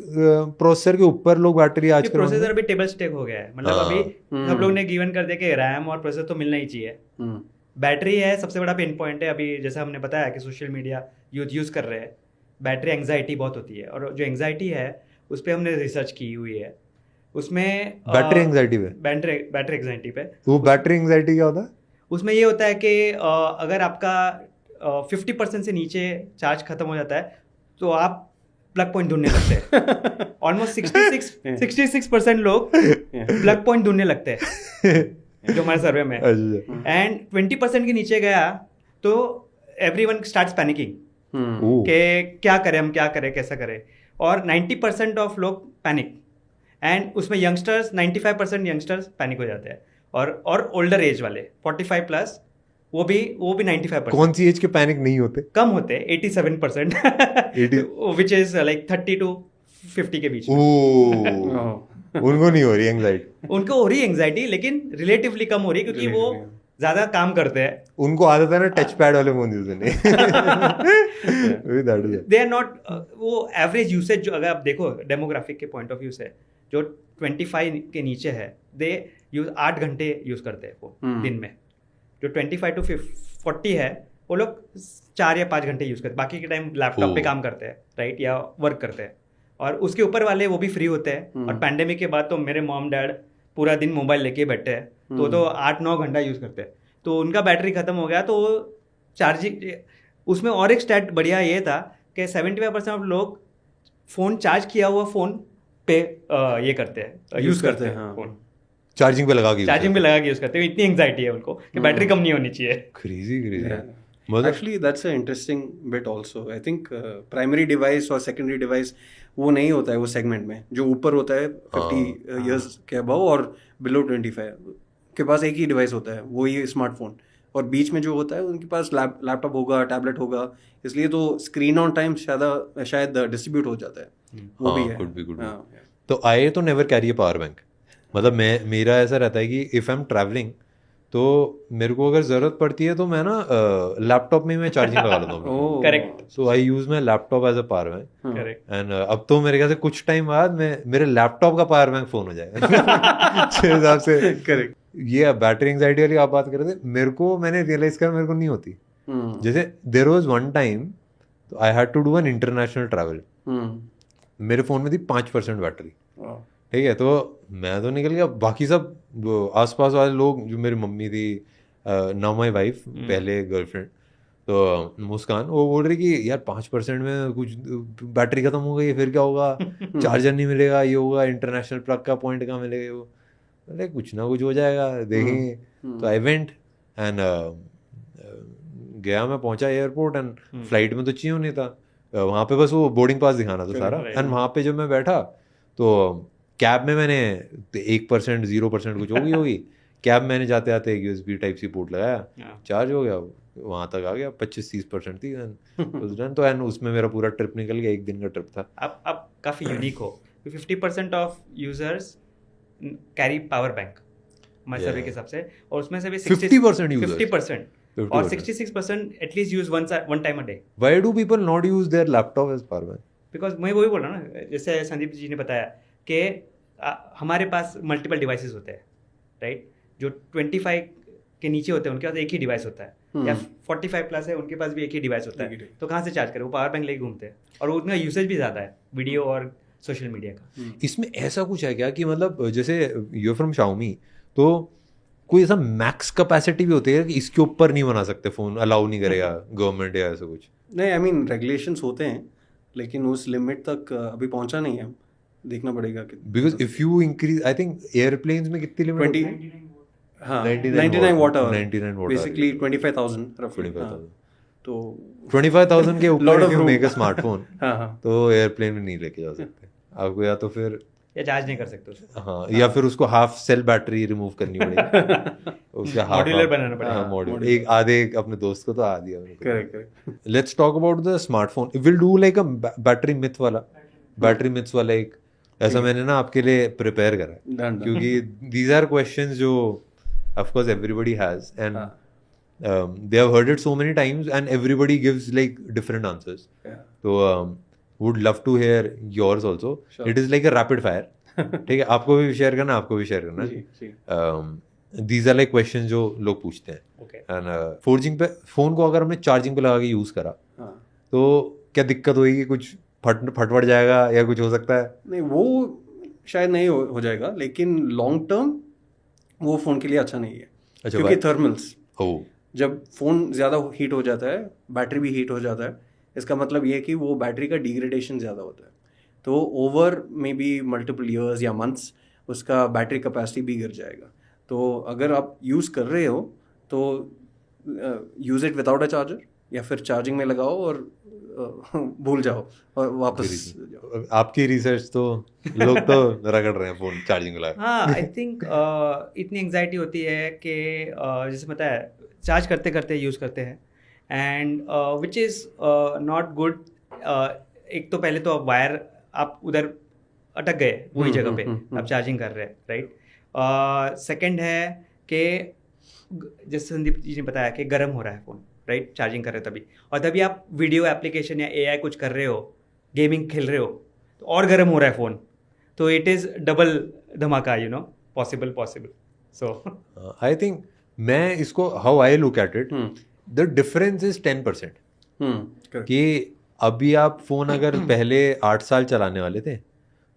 processor के ऊपर लोग बैटरी आजकल? प्रोसेसर अभी टेबल स्टेक हो गया है. मतलब अभी सब लोग ने गिवन कर दिया कि रैम और प्रोसेसर तो मिलना ही चाहिए. बैटरी है सबसे बड़ा पेन पॉइंट है. अभी जैसा हमने बताया कि सोशल मीडिया यूज कर रहे हैं, बैटरी एंग्जाइटी बहुत होती है, और जो एंग्जाइटी है उस पर हमने रिसर्च की हुई है. उसमें बैटरी एंग्जाइटी पे, बैटरी एंग्जाइटी पे, वो बैटरी एंग्जाइटी क्या होता है? उसमें ये होता है कि अगर आपका 50% से नीचे चार्ज खत्म हो जाता है तो आप प्लग पॉइंट ढूंढने लगते हैं. ऑलमोस्ट 66% लोग प्लग पॉइंट ढूंढने लगते हैं. जो हमारे सर्वे में है। अच्छा एंड 20% के नीचे गया तो एवरीवन स्टार्ट्स पैनिकिंग ओह कि क्या करें, हम क्या करें, कैसा करें। और 90% ऑफ लोग पैनिक, एंड उसमें यंगस्टर्स 95% यंगस्टर्स पैनिक हो जाते हैं, और ओल्डर एज वाले 45 प्लस वो भी 95% कौन सी एज के पैनिक नहीं होते? कम होते हैं 87% 80 विच इज लाइक 30 to 50 के बीच में। ओह उनको नहीं हो रही एंग्जाइटी, उनको हो रही एंग्जाइटी, लेकिन रिलेटिवली कम हो रही है क्योंकि वो ज्यादा काम करते हैं। उनको आदत है ना टच पैड वाले फोन यूज करने that is they are not वो एवरेज यूसेज जो अगर आप देखो डेमोग्राफिक के पॉइंट ऑफ व्यू से, जो 25 के नीचे है दे यूज 8 घंटे यूज करते हैं वो दिन में। जो 25 to 40 है वो लोग 4 या 5 घंटे यूज करते हैं, बाकी के टाइम लैपटॉप पे काम करते हैं, राइट, या वर्क करते हैं। और उसके ऊपर वाले वो भी फ्री होते हैं। और पैंडेमिक के बाद तो मेरे मॉम डैड पूरा दिन मोबाइल लेके बैठे हैं, तो 8-9 घंटा यूज करते हैं, तो उनका बैटरी खत्म हो गया। तो चार्जिंग उसमें और एक स्टैट बढ़िया ये था कि 75% ऑफ लोग फोन चार्ज किया हुआ फोन पे ये करते हैं, यूज करते हैं फोन, चार्जिंग पे लगा के चार्जिंग पे लगा के यूज करते हैं। इतनी एंग्जाइटी है उनको कि बैटरी कम नहीं होनी चाहिए। क्रेजी क्रेजी मतलब actually that's a interesting bit also. I think primary device और सेकेंडरी डिवाइस वो नहीं होता है वो सेगमेंट में, जो ऊपर होता है 50 इयर्स के अबव और बिलो 25 के पास एक ही डिवाइस होता है, वो ही स्मार्टफोन। और बीच में जो होता है उनके पास लैपटॉप होगा, टैबलेट होगा, इसलिए तो स्क्रीन ऑन टाइम शायद डिस्ट्रीब्यूट हो जाता है। वो भी है। could be. तो आई तो never carry a power bank. मतलब मेरा ऐसा रहता है कि इफ आई एम ट्रैवलिंग तो मेरे को अगर जरूरत पड़ती है तो मैं ना लैपटॉप में मैं चार्जिंग लगा लेता हूँ। Correct. So I use my laptop as a power bank. Correct. And अब तो मेरे ख्याल से कुछ टाइम बाद मेरे लैपटॉप का पावर बैंक फोन हो जाएगा उस हिसाब से। करेक्ट। ये बैटरी एंग्जाइटी वाली आप बात कर रहे थे, मेरे को मैंने रियलाइज किया मेरे को नहीं होती। जैसे there was one time I had to do an international travel, मेरे फोन में थी 5% बैटरी, ठीक है, तो मैं तो निकल गया। बाकी सब आसपास वाले लोग, जो मेरी मम्मी थी, नाउ माई वाइफ, पहले गर्लफ्रेंड, तो मुस्कान, वो बोल रही कि यार 5% में कुछ बैटरी खत्म हो गई, फिर क्या होगा, चार्जर नहीं मिलेगा, ये होगा, इंटरनेशनल प्लग का पॉइंट कहाँ मिलेगा। वो अरे कुछ ना कुछ हो जाएगा, देखेंगे। तो आई वेंट एंड गया, मैं पहुंचा एयरपोर्ट एंड फ्लाइट में तो चाहिए नहीं था, वहाँ पे बस वो बोर्डिंग पास दिखाना था सारा। एंड वहाँ पे जब मैं बैठा तो कैब में मैंने 1% 0% कुछ होगी कैब मैंने जाते आते एक USB टाइप सी पोर्ट लगाया, चार्ज हो गया, वहाँ तक आ गया, 25-30% थी उस दिन तो। एंड उसमें मेरा पूरा ट्रिप निकल गया, एक दिन का ट्रिप था। अब काफ़ी यूनिक हो, 50% of users carry power bank हमारे सर्वे के हिसाब से, और उसमें से भी 50% यूजर्स, 50% और 66% at least use one time a day. Why do people not use their laptop as power bank? Because मैं वही बोल रहा हूँ ना, जैसे संदीप जी ने बताया कि हमारे पास मल्टीपल डिवाइसेस होते हैं, राइट। जो 25 के नीचे होते हैं उनके पास एक ही डिवाइस होता है, या 45 प्लस है उनके पास भी एक ही डिवाइस होता है, तो कहाँ से चार्ज करें, वो पावर बैंक लेके घूमते हैं। और उनका यूसेज भी ज़्यादा है वीडियो और सोशल मीडिया का। इसमें ऐसा कुछ है क्या कि मतलब जैसे यू फ्रॉम Xiaomi, तो कोई ऐसा मैक्स कैपेसिटी भी होती है कि इसके ऊपर नहीं बना सकते, फोन अलाउ नहीं करेगा गवर्नमेंट या ऐसा कुछ? नहीं, आई मीन रेगुलेशंस होते हैं, लेकिन उस लिमिट तक अभी पहुंचा नहीं है, देखना पड़ेगा। Because if you increase, I think airplanes में कितनी लिमिट होती है? 99 watt hour, 99 watt basically 25,000 roughly। 25,000 तो 25,000 के ऊपर Lot of if you room। make a smartphone हाँ तो एयरप्लेन में नहीं लेके जा सकते आपको, या तो फिर या चार्ज नहीं कर सकते उसे। हाँ, या फिर उसको हाफ सेल बैटरी रिमूव करनी पड़ेगी, उसका हाफ मॉड्यूलर बनाना पड़ेगा। हाँ, मॉड्यूलर एक आधे अपने दोस्त को तो आ दिया। Correct. Let's talk about the smartphone. Will do like a battery myth वाला एक ऐसा मैंने ना आपके लिए प्रिपेयर करा है, Done। क्योंकि दीज आर क्वेश्चंस जो of course everybody has and they have heard it so many times and everybody gives like different answers. So would love to hear yours also. Sure। It is like a rapid fire. ठीक है, आपको भी शेयर करना, आपको भी शेयर करना। These are like questions जो लोग पूछते हैं। Okay। And फोर्जिंग पे फोन को अगर हमने चार्जिंग पे लगा के यूज करा तो क्या दिक्कत होगी, कुछ फटफट जाएगा या कुछ हो सकता है? नहीं, वो शायद नहीं हो जाएगा, लेकिन लॉन्ग टर्म वो फ़ोन के लिए अच्छा नहीं है। अच्छा, क्योंकि थर्मल्स, oh, जब फ़ोन ज़्यादा हीट हो जाता है, बैटरी भी हीट हो जाता है, इसका मतलब ये है कि वो बैटरी का डिग्रेडेशन ज़्यादा होता है, तो over may be multiple years या मंथ्स उसका बैटरी कैपेसिटी भी गिर जाएगा। तो अगर आप यूज़ कर रहे हो तो use it without a charger, या फिर चार्जिंग में लगाओ और भूल जाओ और वापस जाओ। आपकी रिसर्च तो लोग तो रगड़ रहे हैं फोन चार्जिंग लगा। हाँ, आई थिंक इतनी एंग्जाइटी होती है कि जैसे पता है चार्ज करते करते यूज़ करते हैं, and which is not good. एक तो पहले तो आप वायर आप उधर अटक गए वही जगह पे आप चार्जिंग कर रहे हैं, राइट। सेकंड है कि जैसे संदीप जी ने बताया कि गर्म हो रहा है फ़ोन, राइट, चार्जिंग कर रहे हो तभी, और तभी आप वीडियो एप्लीकेशन या एआई कुछ कर रहे हो, गेमिंग खेल रहे हो, तो और गर्म हो रहा है फ़ोन, तो इट इज़ डबल धमाका, you know, possible. So I think मैं इसको how I look at it, the difference is 10%। correct. कि अभी आप फोन अगर पहले 8 साल चलाने वाले थे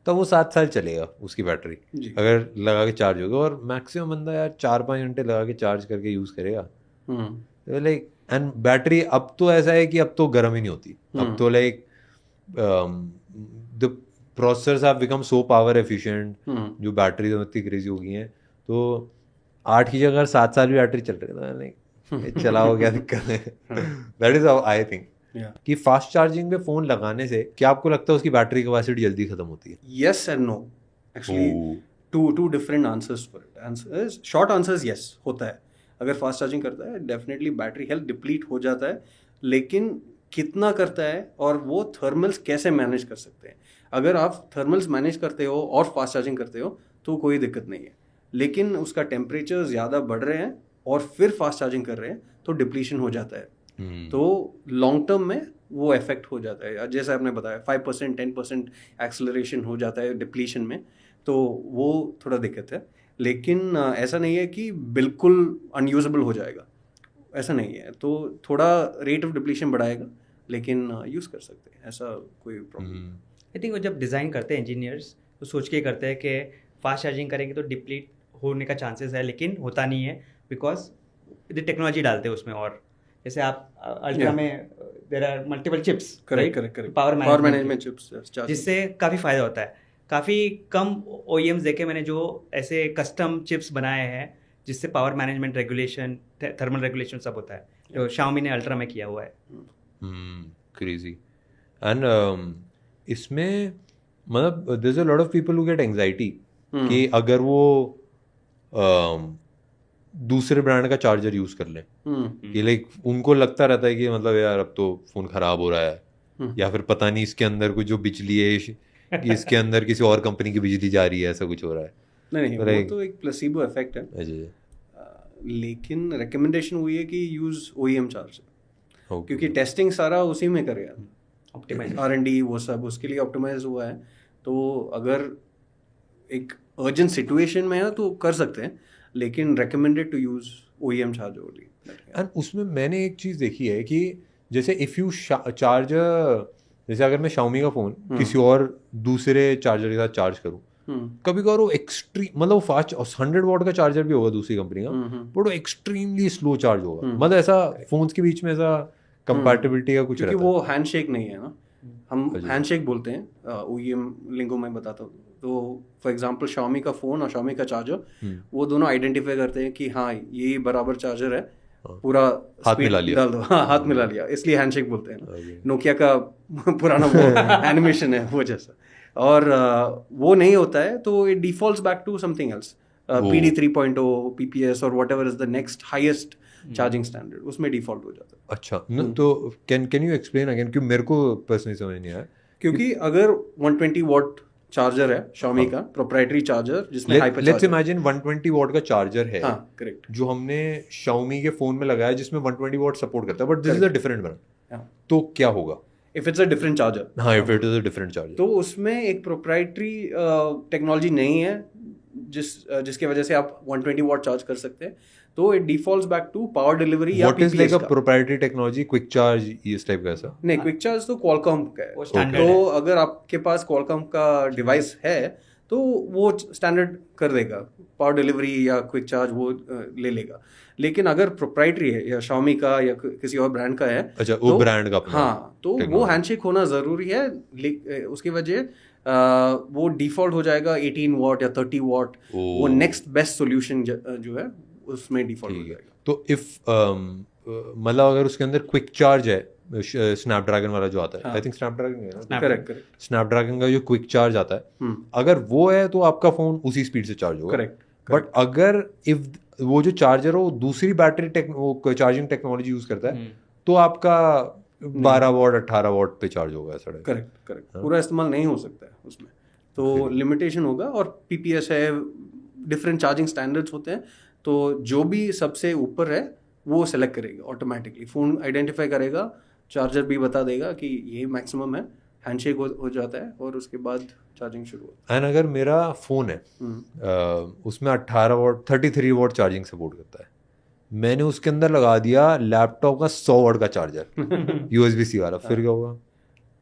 तो वो 7 साल चलेगा उसकी बैटरी, जी। अगर लगा के चार्ज होगा, और मैक्सिमम बंदा यार 4-5 घंटे लगा के चार्ज करके यूज़ करेगा। लाइक एंड बैटरी अब तो ऐसा है कि अब तो गर्म ही नहीं होती, अब तो like the processors have become so power efficient, जो बैटरी तो इतनी क्रेजी हो गई हैं, तो 8 की जगह 7 साल भी बैटरी चल रही है, लाइक चलाओ क्या दिक्कत है। That is how I think कि फास्ट चार्जिंग पे फोन लगाने से क्या आपको लगता है उसकी बैटरी कैपेसिटी जल्दी खत्म होती है? Yes and no. Actually, two different answers for it. Short answer is yes, होता है। अगर फास्ट चार्जिंग करता है डेफिनेटली बैटरी हेल्थ डिप्लीट हो जाता है, लेकिन कितना करता है और वो थर्मल्स कैसे मैनेज कर सकते हैं। अगर आप थर्मल्स मैनेज करते हो और फास्ट चार्जिंग करते हो तो कोई दिक्कत नहीं है, लेकिन उसका टेम्परेचर ज़्यादा बढ़ रहे हैं और फिर फास्ट चार्जिंग कर रहे हैं तो डिप्लीशन हो जाता है। तो लॉन्ग टर्म में वो इफेक्ट हो जाता है, जैसे आपने बताया 5% 10% एक्सेलरेशन हो जाता है डिप्लीशन में, तो वो थोड़ा दिक्कत है। लेकिन ऐसा नहीं है कि बिल्कुल अनयूजेबल हो जाएगा, ऐसा नहीं है। तो थोड़ा रेट ऑफ डिप्लीशन बढ़ाएगा, लेकिन यूज़ कर सकते हैं, ऐसा कोई प्रॉब्लम। आई थिंक वो जब डिज़ाइन करते हैं इंजीनियर्स तो सोच के करते हैं कि फास्ट चार्जिंग करेंगे तो डिप्लीट होने का चांसेस है, लेकिन होता नहीं है बिकॉज टेक्नोलॉजी डालते हैं उसमें। और जैसे आप अल्ट्रा में there are multiple chips, correct power management chips, जिससे काफ़ी फ़ायदा होता है। काफ़ी कम OEMs देखे मैंने जो ऐसे कस्टम चिप्स बनाए हैं जिससे power management, regulation, thermal regulation सब होता है, जो Xiaomi ने अल्ट्रा में किया हुआ है। क्रेजी। एंड इसमें मतलब there is a lot of people who get anxiety कि अगर वो दूसरे ब्रांड का चार्जर यूज कर लें, कि लाइक उनको लगता रहता है कि मतलब यार अब तो फोन खराब हो रहा है, या फिर पता नहीं इसके अंदर कुछ जो बिजली है इसके अंदर किसी और कंपनी की बिजली जा रही है, ऐसा कुछ हो रहा है। नहीं वो तो एक प्लेसिबो इफेक्ट है। लेकिन रिकमेंडेशन हुई है कि यूज OEM चार्जर, क्योंकि टेस्टिंग सारा उसी में करेगा, ऑप्टिमाइज R&D वो सब उसके लिए ऑप्टिमाइज हुआ है। तो अगर एक अर्जेंट सिचुएशन में है तो कर सकते हैं, लेकिन recommended to use OEM charger only. And उसमें मैंने एक चीज़ देखी है कि जैसे इफ़ यू चार्ज, जैसे अगर मैं Xiaomi का फ़ोन किसी और दूसरे चार्जर के साथ चार्ज करूँ, कभी कभार वो एक्सट्रीम मतलब फास्ट 100 वॉट का चार्जर भी होगा दूसरी कंपनी का, बट वो एक्सट्रीमली स्लो चार्ज होगा। मतलब ऐसा फोन्स के बीच में ऐसा कंपैटिबिलिटी का कुछ रहता है, क्योंकि वो हैंडशेक नहीं है ना, हम हैंडशेक बोलते हैं, OEM लिंगो में बताता हूँ। तो फॉर एग्जांपल Xiaomi का फ़ोन और Xiaomi का चार्जर, वो दोनों आइडेंटिफाई करते हैं कि हाँ ये बराबर चार्जर है, पूरा हाथ मिला लिया, डाल दो, हाँ हाथ मिला लिया, इसलिए हैंडशेक बोलते हैं। नोकिया का पुराना वो एनिमेशन है वो जैसा, और वो नहीं होता है तो it defaults back to something else, PD 3.0 PPS और whatever is the next highest charging standard, उसमें डिफॉल्ट हो जाता है। अच्छा, तो कैन यू एक्सप्लेन अगेन, क्योंकि मेरे को पर्सनली समझ नहीं आया। क्योंकि अगर 120 वॉट चार्जर है Xiaomi का प्रोप्राइटरी चार्जर, जिसमें हाइपर लेट्स इमेजिन 120 वॉट का चार्जर है, हाँ करेक्ट, जो हमने Xiaomi के फोन में लगाया जिसमें 120 वॉट सपोर्ट करता है, but this is a different brand, तो क्या होगा if it's a different charger? हाँ, if it is a different charger, तो उसमें एक प्रोप्राइटरी टेक्नोलॉजी नहीं है जिसके वजह से आप 120 वॉट चार्ज कर सकते हैं, तो it defaults back to power delivery या what is like a proprietary technology, quick charge इस टाइप का? ऐसा नहीं, क्विक चार्ज तो Qualcomm का है, स्टैंडर्ड तो अगर आपके पास Qualcomm का डिवाइस है तो वो स्टैंडर्ड कर देगा, पावर डिलीवरी या क्विक चार्ज वो ले लेगा। लेकिन अगर प्रोप्राइटरी है या Xiaomi का या किसी और ब्रांड का है, अच्छा वो ब्रांड का अपना, हाँ, तो वो हैंडशेक होना ज़रूरी है। उसकी वजह वो डिफ़ॉल्ट हो जाएगा 18 वॉट या 30 वॉट, वो नेक्स्ट बेस्ट सॉल्यूशन जो है उसमें डिफ़ॉल्ट हो ठीक है। जाएगा। तो इफ मतलब अगर उसके अंदर क्विक चार्ज है, स्नैपड्रैगन वाला जो आता है, आई थिंक स्नैपड्रैगन है ना, करेक्ट स्नैपड्रैगन का जो क्विक चार्ज आता है, करेक्ट अगर वो है तो आपका फोन उसी स्पीड से चार्ज होगा। करेक्ट। बट अगर इफ वो जो चार्जर हो दूसरी बैटरी वो चार्जिंग टेक्नोलॉजी यूज करता है, तो आपका 12 वॉट 18 वॉट पे चार्ज होगा ऐसा टाइप। करेक्ट करेक्ट, पूरा इस्तेमाल नहीं हो सकता है उसमें, तो लिमिटेशन होगा। और पीपीएस है, डिफरेंट चार्जिंग स्टैंडर्ड्स होते हैं, तो जो भी सबसे ऊपर है वो सेलेक्ट करेगा ऑटोमेटिकली, फ़ोन आइडेंटिफाई करेगा, चार्जर भी बता देगा कि ये मैक्सिमम है, हैंडशेक हो जाता है और उसके बाद चार्जिंग शुरू होती एंड अगर मेरा फोन है उसमें 18 वॉट 33 वॉट चार्जिंग सपोर्ट करता है, मैंने उसके अंदर लगा दिया लैपटॉप का 100 वॉट का चार्जर USB-C वाला, फिर क्या होगा?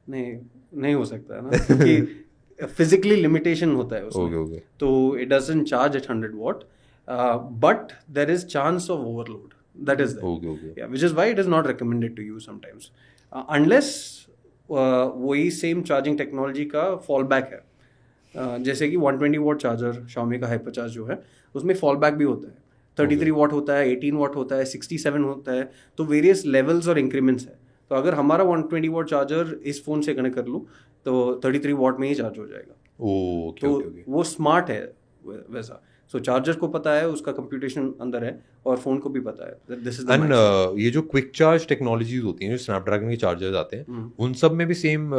नहीं हो सकता है ना, क्योंकि फिजिकली लिमिटेशन होता है उसमें। ओके तो it doesn't charge at 100 watt, but there is chance of overload, that is okay which is why it is not recommended to use sometimes, unless वही सेम चार्जिंग टेक्नोलॉजी का फॉल बैक है। जैसे कि 120 वॉट चार्जर Xiaomi का हाइपर चार्ज जो है, उसमें फॉल बैक भी होता है, 33 वॉट होता है, 18 वॉट होता है, 67 होता है, तो वेरियस लेवल्स और इंक्रीमेंट्स है। तो अगर हमारा 120 वॉट चार्जर इस फ़ोन से कनेक्ट कर लूँ तो 33 वॉट में ही चार्ज हो जाएगा। ओके तो ओके। वो स्मार्ट है वैसा, सो चार्जर को पता है, उसका कंप्यूटेशन अंदर है, और फ़ोन को भी पता है दिस इज द एंड ये जो क्विक चार्ज टेक्नोलॉजीज होती हैं, जो स्नैपड्रैगन के चार्जर्स आते हैं, उन सब में भी सेम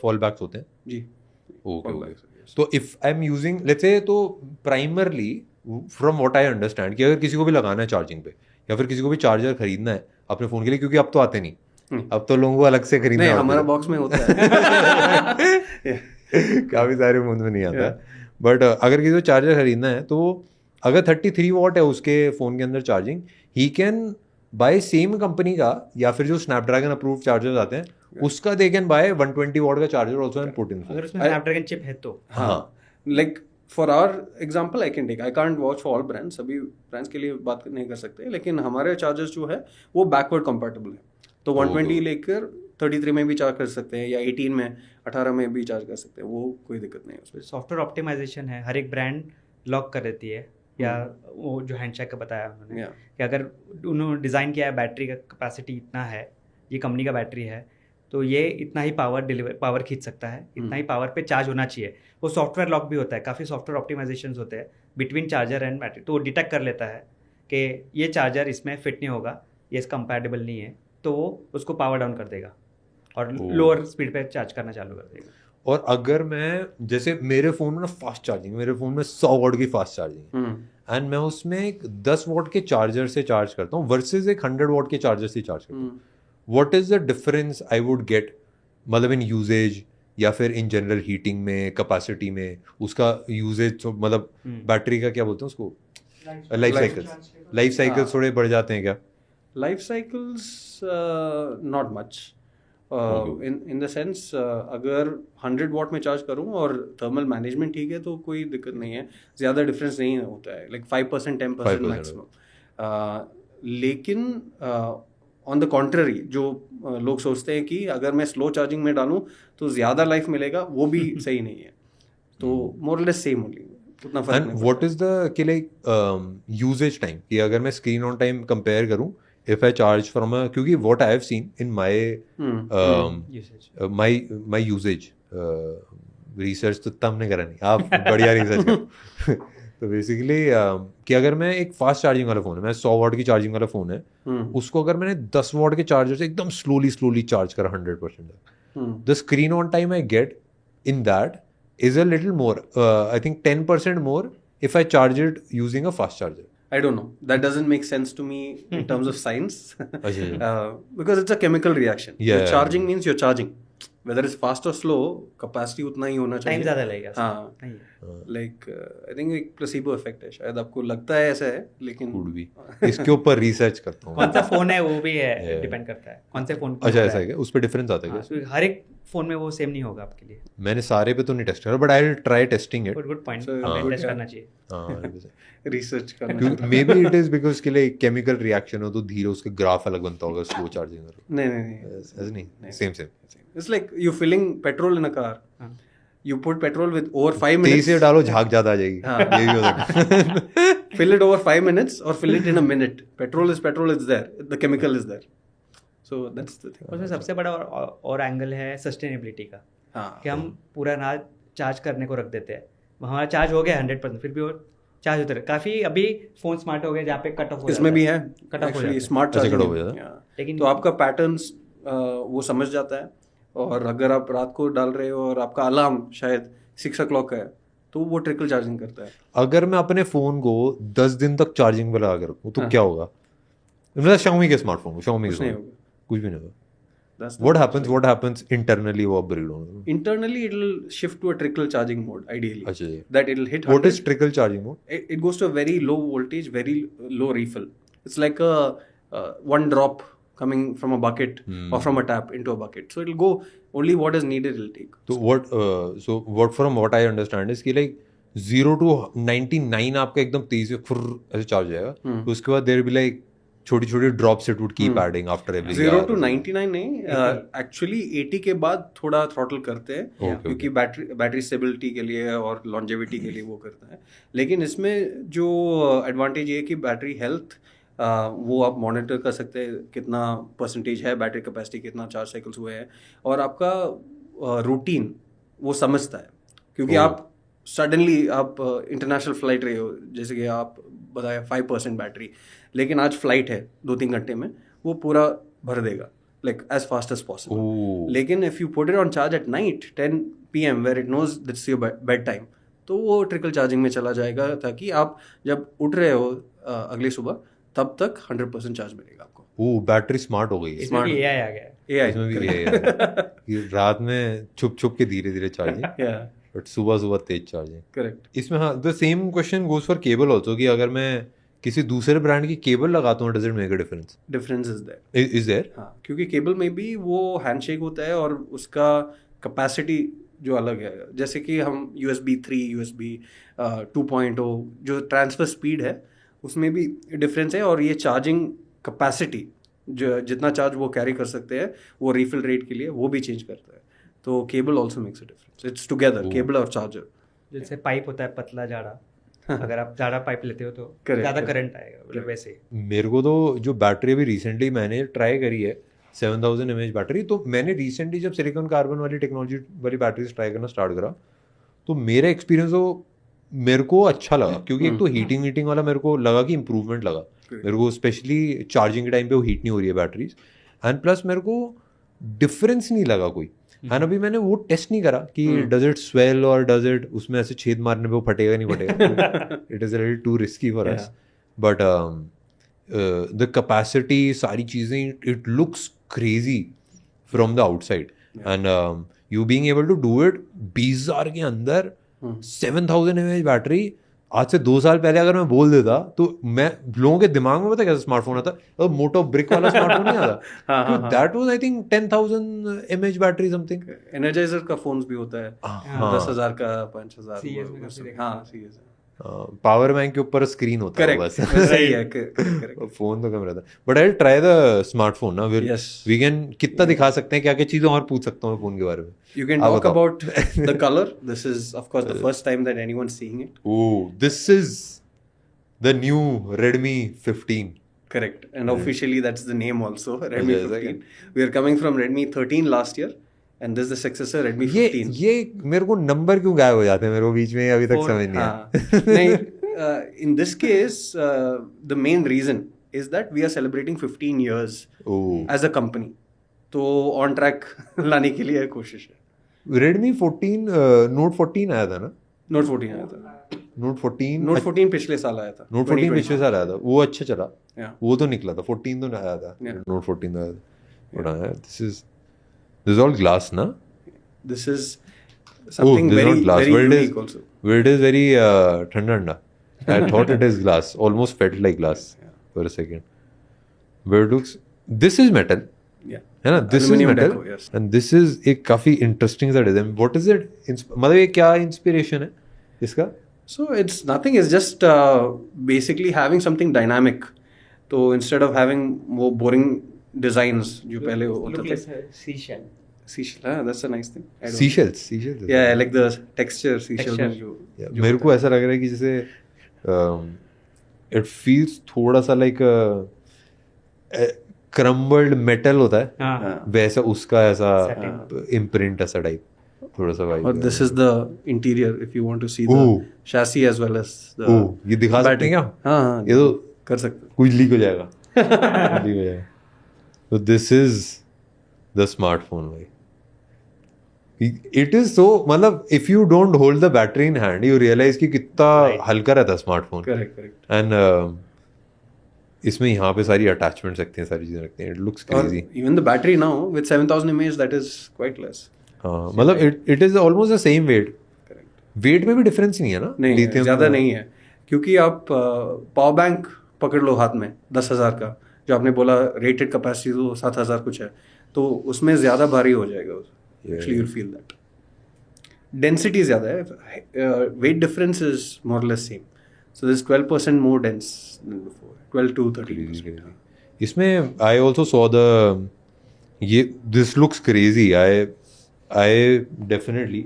फॉल बैक्स होते हैं? जी। Okay Fallbacks, okay. yes. तो if I am using let's say, तो primarily from what I understand कि अगर किसी को भी लगाना है चार्जिंग पे, या फिर किसी को भी चार्जर खरीदना है अपने फ़ोन के लिए, क्योंकि अब तो आते नहीं, अब तो लोगों को अलग से खरीदना नहीं, होता हमारा है। बॉक्स में होता है। काफ़ी सारे फोन में नहीं आता है, बट अगर किसी को चार्जर खरीदना है, तो अगर 33 वॉट है उसके फ़ोन के अंदर charging, he can buy same company का, या फिर जो स्नैपड्रैगन अप्रूव्ड चार्जर्स आते हैं उसका दे कैन बाय 120 वॉट का charger also and put in. अगर उसमें स्नैपड्रैगन चिप है तो हाँ, like for our example I can take, I can't watch for all brands, सभी ब्रांड्स के लिए बात नहीं कर सकते, लेकिन हमारे चार्जर्स जो है वो बैकवर्ड कंपैटिबल है, तो 120 लेकर 33 में भी चार्ज कर सकते हैं, या 18 में 18 में भी चार्ज कर सकते हैं, वो कोई दिक्कत नहीं है उसमें। सॉफ्टवेयर ऑप्टिमाइजेशन है, हर एक ब्रांड लॉक कर देती है, या वो जो हैंडशेक का बताया उन्होंने कि अगर उन्होंने डिज़ाइन किया है बैटरी का कैपेसिटी इतना है, ये कंपनी का बैटरी है, तो ये इतना ही पावर खींच सकता है, इतना ही पावर पे चार्ज होना चाहिए। वो सॉफ्टवेयर लॉक भी होता है, काफ़ी सॉफ्टवेयर ऑप्टिमाइजेशंस होते हैं बिटवीन चार्जर एंड बैटरी, तो वो डिटेक्ट कर लेता है कि ये चार्जर इसमें फिट नहीं होगा, ये इसका कंपैटिबल नहीं है, तो वो उसको पावर डाउन कर देगा और लोअर स्पीड पे चार्ज करना चालू कर देगा। और अगर मैं, जैसे मेरे फ़ोन में ना फास्ट चार्जिंग, मेरे फ़ोन में 100 वॉट की फास्ट चार्जिंग है, एंड मैं उसमें एक 10 वॉट के चार्जर से चार्ज करता हूँ वर्सेस एक 100 वॉट के चार्जर से चार्ज करता हूँ, what is the difference I would get, मतलब इन यूजेज या फिर इन जनरल हीटिंग में, कैपेसिटी में, उसका यूजेज, मतलब बैटरी का क्या बोलते हैं उसको, लाइफ साइकिल्स थोड़े बढ़ जाते हैं क्या? Life cycles not much, in the sense अगर 100 वॉट में चार्ज करूँ और थर्मल मैनेजमेंट ठीक है तो कोई दिक्कत नहीं है, ज़्यादा डिफरेंस नहीं होता है, लाइक 5% 10% मैक्सिमम। लेकिन ऑन द कॉन्ट्ररी जो लोग सोचते हैं कि अगर मैं स्लो चार्जिंग में डालूँ तो ज़्यादा लाइफ मिलेगा, वो भी सही नहीं है, तो मोर लेस सेम ओनली, उतना फर्क नहीं। व्हाट इज द कि लाइक यूजेज टाइम, कि अगर मैं स्क्रीन ऑन टाइम कंपेयर करूँ, if I charge from a, क्योंकि what I have seen in my my usage, research तो तब ने करा नहीं, आप बढ़िया रिसर्च करो। तो बेसिकली कि अगर मैं एक फास्ट चार्जिंग वाला फ़ोन है, मैं 100 वॉट की चार्जिंग वाला फ़ोन है, उसको अगर मैंने 10 वॉट के चार्जर से एकदम स्लोली चार्ज करा 100%, the screen on time I get in that is a little more, I think 10% more if I charge it using a fast charger. I don't know. That doesn't make sense to me in terms of science. Because it's a chemical reaction. Yeah. Charging means you're charging. Whether it's fast or slow, capacity उतना ही होना चाहिए. टाइम ज़्यादा लगेगा। हाँ. Like I think एक placebo effect है. शायद आपको लगता है ऐसा है, लेकिन Could be. इसके ऊपर रिसर्च करता हूँ। कौन सा फोन है वो भी है, डिपेंड करता है कौन से फोन। अच्छा ऐसा है क्या? उस पर डिफरेंस आता है क्या? हर एक फोन में वो सेम नहीं होगा आपके लिए। मैंने सारे पे तो नहीं टेस्ट करा, but I will try testing it. Good point, test करना चाहिए। रिसर्च करना। Maybe it is because के लिए केमिकल रिएक्शन हो तो धीरे उसका ग्राफ अलग बनता होगा स्लो चार्जिंग करो। नहीं ऐसा नहीं, same It's like you filling petrol in a car. You put petrol with over 5 Tej minutes. से डालो झाग ज्यादा आ जाएगी, हाँ. ये भी हो सकता है. Fill it over 5 minutes or fill it in a minute. Petrol, it's there. The chemical is there. So that's the thing. उसमें सबसे बड़ा और एंगल है सस्टेनेबिलिटी का, हाँ. कि हम पूरा रात चार्ज करने को रख देते हैं, हमारा चार्ज हो गया 100%, फिर भी वो चार्ज होता है. काफ़ी अभी फ़ोन स्मार्ट हो गए जहाँ पे कट ऑफ हो इसमें भी है Cut off हो एक्चुअली जाता स्मार्ट अच्छा, चार्जिंग cut off हो जाता है. लेकिन तो आपका पैटर्न्स वो समझ जाता है, और अगर आप रात को डाल रहे हो और आपका अलार्म शायद 6 o'clock का है तो वो ट्रिकल चार्जिंग करता है. अगर मैं अपने फोन को 10 दिन तक चार्जिंग पर लगा के रखूँ तो हाँ. क्या होगा? मतलब Xiaomi के स्मार्टफोन को, Xiaomi के कुछ नहीं स्मार्टफोन, होगा. कुछ भी नहीं होगा. That's the What happens internally वो upgrade होगा? Internally it'll shift to a trickle charging mode ideally. अच्छा जी. That it'll hit What 100. is trickle charging mode? It goes to a very low voltage, very low refill. It's like a one drop coming from a bucket or from a tap into a bucket. So it'll go only what is needed. It'll take. So what from what I understand is कि like 0 to 99 आपका एकदम तेज से फुर्र ऐसे चार्ज जाएगा. तो उसके बाद there will be like छोटी छोटी drops it would keep adding after every 0 to 99 नहीं, एक्चुअली 80 के बाद थोड़ा थ्रॉटल करते हैं. Okay, क्योंकि बैटरी स्टेबिलिटी के लिए और लॉन्जेविटी के लिए वो करता है. लेकिन इसमें जो एडवांटेज ये है कि बैटरी हेल्थ वो आप मॉनिटर कर सकते हैं, कितना परसेंटेज है बैटरी कैपेसिटी, कितना चार्ज साइकिल्स हुए हैं, और आपका रूटीन वो समझता है. क्योंकि आप सडनली आप इंटरनेशनल फ्लाइट रहे हो, जैसे कि आप बताया 5% बैटरी, लेकिन आज फ्लाइट है 2-3 घंटे में, वो पूरा भर देगा like as fast as possible. लेकिन if you put it on charge at night 10 PM where it knows that's your bed time, तो वो ट्रिकल चार्जिंग में चला जाएगा, ताकि आप जब उठ रहे हो अगली सुबह तब तक 100% चार्ज मिलेगा आपको. वो बैटरी स्मार्ट हो गई है. इसमें भी AI आ गया है. AI इसमें भी AI है कि रात में छुप छुप के धीरे धीरे चार्जिंग, बट सुबह सुबह तेज चार्जिंग. करेक्ट. इसमें हाँ, the same question goes for cable also, कि अगर मैं किसी दूसरे ब्रांड की केबल लगाता हूँ, does it make a difference? Difference is there. Is there? हाँ, क्योंकि केबल में भी वो हैंडशेक होता है और उसका कैपेसिटी जो अलग है. जैसे कि हम USB 3, USB 2.0 जो ट्रांसफर स्पीड है उसमें भी डिफरेंस है, और ये चार्जिंग कैपेसिटी जो जितना चार्ज वो कैरी कर सकते हैं वो रिफिल रेट के लिए वो भी चेंज करता है. तो cable also makes a difference. It's together, cable और चार्जर. जैसे पाइप होता है पतला जाड़ा, अगर आप ज़्यादा पाइप लेते हो तो Correct, ज़्यादा correct. करंट आएगा, मतलब वैसे. मेरे को तो जो बैटरी अभी रिसेंटली मैंने ट्राई करी है 7000 mAh बैटरी, तो मैंने रिसेंटली जब सिलिकॉन कार्बन वाली टेक्नोलॉजी वाली बैटरीज ट्राई करना स्टार्ट करा, तो मेरा एक्सपीरियंस वो मेरे को अच्छा लगा, क्योंकि एक तो हीटिंग वाला मेरे को लगा कि इंप्रूवमेंट लगा मेरे को, स्पेशली चार्जिंग के टाइम पे वो हीट नहीं हो रही है बैटरीज, एंड प्लस मेरे को डिफरेंस नहीं लगा कोई. एंड अभी मैंने वो टेस्ट नहीं करा कि डज इट स्वेल और डज इट उसमें ऐसे छेद मारने पे वो फटेगा नहीं फटेगा. It is a little too risky for us, but the capacity सारी चीज़ें, it looks crazy from the outside, and you being able to do it 20,000 के अंदर 7000 mAh बैटरी. आज से 2 साल पहले अगर मैं बोल देता तो मैं लोगों के दिमाग में पता कैसा स्मार्टफोन आता, मोटो ब्रिक वाला स्मार्टफोन नहीं आता, that was I think 10,000 mAh battery something. Energiser का फोन्स भी होता है 10,000 का, 5,000. CS में काफी देखा. हाँ, CS. पावर बैंक के ऊपर स्क्रीन होता है करेक्ट. बस. सही है. करेक्ट. फोन तो कम रहता है, but I try the smartphone ना. Yes. वी कैन कितना दिखा सकते हैं, क्या क्या चीजें और पूछ सकता हूँ मैं फोन के बारे में. You can आप talk बताओ. about the color. This is of course the first time that anyone's seeing it. Oh, this is the new Redmi 15. Correct. And officially that's the name also, Redmi Yes, 15. We are coming from Redmi 13 last year, and this is the successor, Redmi 15. ये मेरे को नंबर क्यों गायब हो जाते हैं मेरे को बीच में, अभी तक समझ नहीं आया. हाँ. नहीं, in this case, the main reason is that we are celebrating 15 years Oh. as a company. तो on track लाने के लिए कोशिश है. Redmi 14 Note 14 आया था ना? Note 14 आया था. Note 14 Note 14 पिछले साल आया था. Note 14 पिछले साल आया था, वो अच्छा चला. Yeah. वो तो निकला था. 14 तो आया था. Yeah. Note 14 तो आया था. But हाँ, this is all glass ना? This is something this is very not glass, very but it is- unique also. But it is very ठंडा. I thought it is glass. Almost felt like glass for a second. But it looks. This is metal. Yeah. है ना? This is Aluminium metal. deco, yes. And this is एक काफी interesting सा design. What is it? मतलब ये क्या inspiration है इसका? So it's nothing. It's just basically having something dynamic. तो instead of having वो boring designs जो पहले होते थे. Seashell. Seashell, that's a nice thing. I don't- Seashells. Yeah, I like the texture seashell Texture. में जो Yeah, मेरे को ऐसा लग रहा है कि जैसे इट फील्स थोड़ा सा लाइक क्रम्बल्ड मेटल होता है हाँ वैसा उसका ऐसा Satin. इम्प्रिंट ऐसा टाइप थोड़ा सा और vibe this is the interior if you want to see the Ooh. chassis as well as the ये दिखा सकते हैं क्या हाँ हाँ ये तो कर सकते हैं। कुछ लीक हो जाएगा लीक हो जाएगा तो दिस इज द स्मार्टफोन भाई इट इज सो मतलब if you don't hold the battery in hand you realize कि कितना Right. हल्का रहता है स्मार्टफोन Correct. एंड इसमें यहाँ पे सारी अटैचमेंट्स रखते हैं सारी चीजें रखते हैं इट लुक्स और crazy even the battery now with 7000 mAh that is quite less. हाँ मतलब it is almost the same weight Correct. Weight में भी डिफरेंस नहीं है ना नहीं Lithium ज़्यादा में। नहीं है क्योंकि आप पावर बैंक पकड़ लो हाथ में 10,000 का जो आपने बोला रेटेड कैपेसिटी तो 7,000 कुछ है तो उसमें ज़्यादा भारी हो जाएगा actually you feel that density ज़्यादा है wait difference is more less same so this 12% more dense then before 12 to 13%. इसमें आई ऑल्सो सॉ द ये this looks crazy I definitely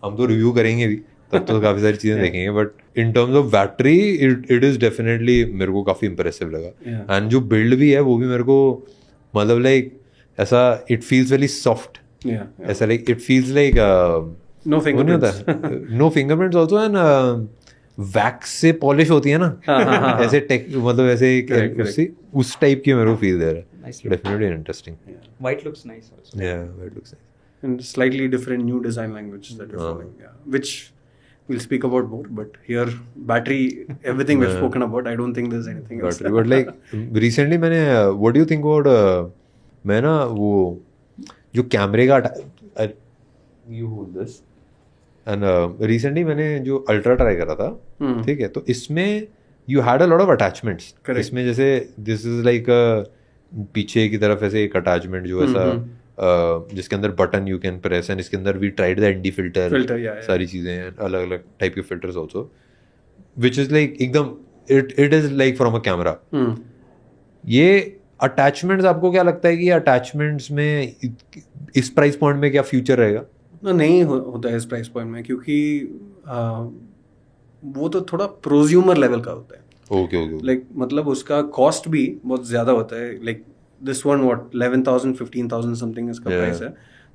हम तो रिव्यू करेंगे भी तब तो काफ़ी सारी चीज़ें देखेंगे but in terms of battery it is definitely मेरे को काफ़ी इंप्रेसिव लगा एंड जो बिल्ड भी है वो भी मेरे को मतलब लाइक ऐसा it feels very soft Yeah. ऐसा like it feels like No वो नहीं fingerprints. होता no fingerprints also and wax से पॉलिश होती है ना हाँ. ऐसे टेक मतलब ऐसे Correct. उस टाइप की मेरे को फील दे रहा है Nice look. Definitely interesting white looks nice also yeah it looks nice And slightly different new design language that you're following, which we'll speak about more. But here, battery, everything we've spoken about. I don't think there's anything else. But like recently मैंने what do you think about मैं ना वो जो कैमरे का you hold this and recently मैंने जो अल्ट्रा ट्राई करा था ठीक है तो इसमें you had a lot of attachments Correct. इसमें जैसे दिस इज लाइक पीछे की तरफ ऐसे एक अटैचमेंट जो ऐसा जिसके अंदर button you can press and इसके अंदर we tried the ND Filter, filter yeah. सारी चीज़ें अलग अलग टाइप के filters also which is like एकदम it is like from a camera ये अटैचमेंट्स आपको क्या लगता है कि ये अटैचमेंट्स में इस प्राइस पॉइंट में क्या फ्यूचर रहेगा ना नहीं होता है इस प्राइस पॉइंट में क्योंकि वो तो थोड़ा प्रोज्यूमर लेवल का होता है ओके ओके लाइक मतलब उसका कॉस्ट भी बहुत ज़्यादा होता है like this one what 11,000 15,000 something इसका Yeah. प्राइस है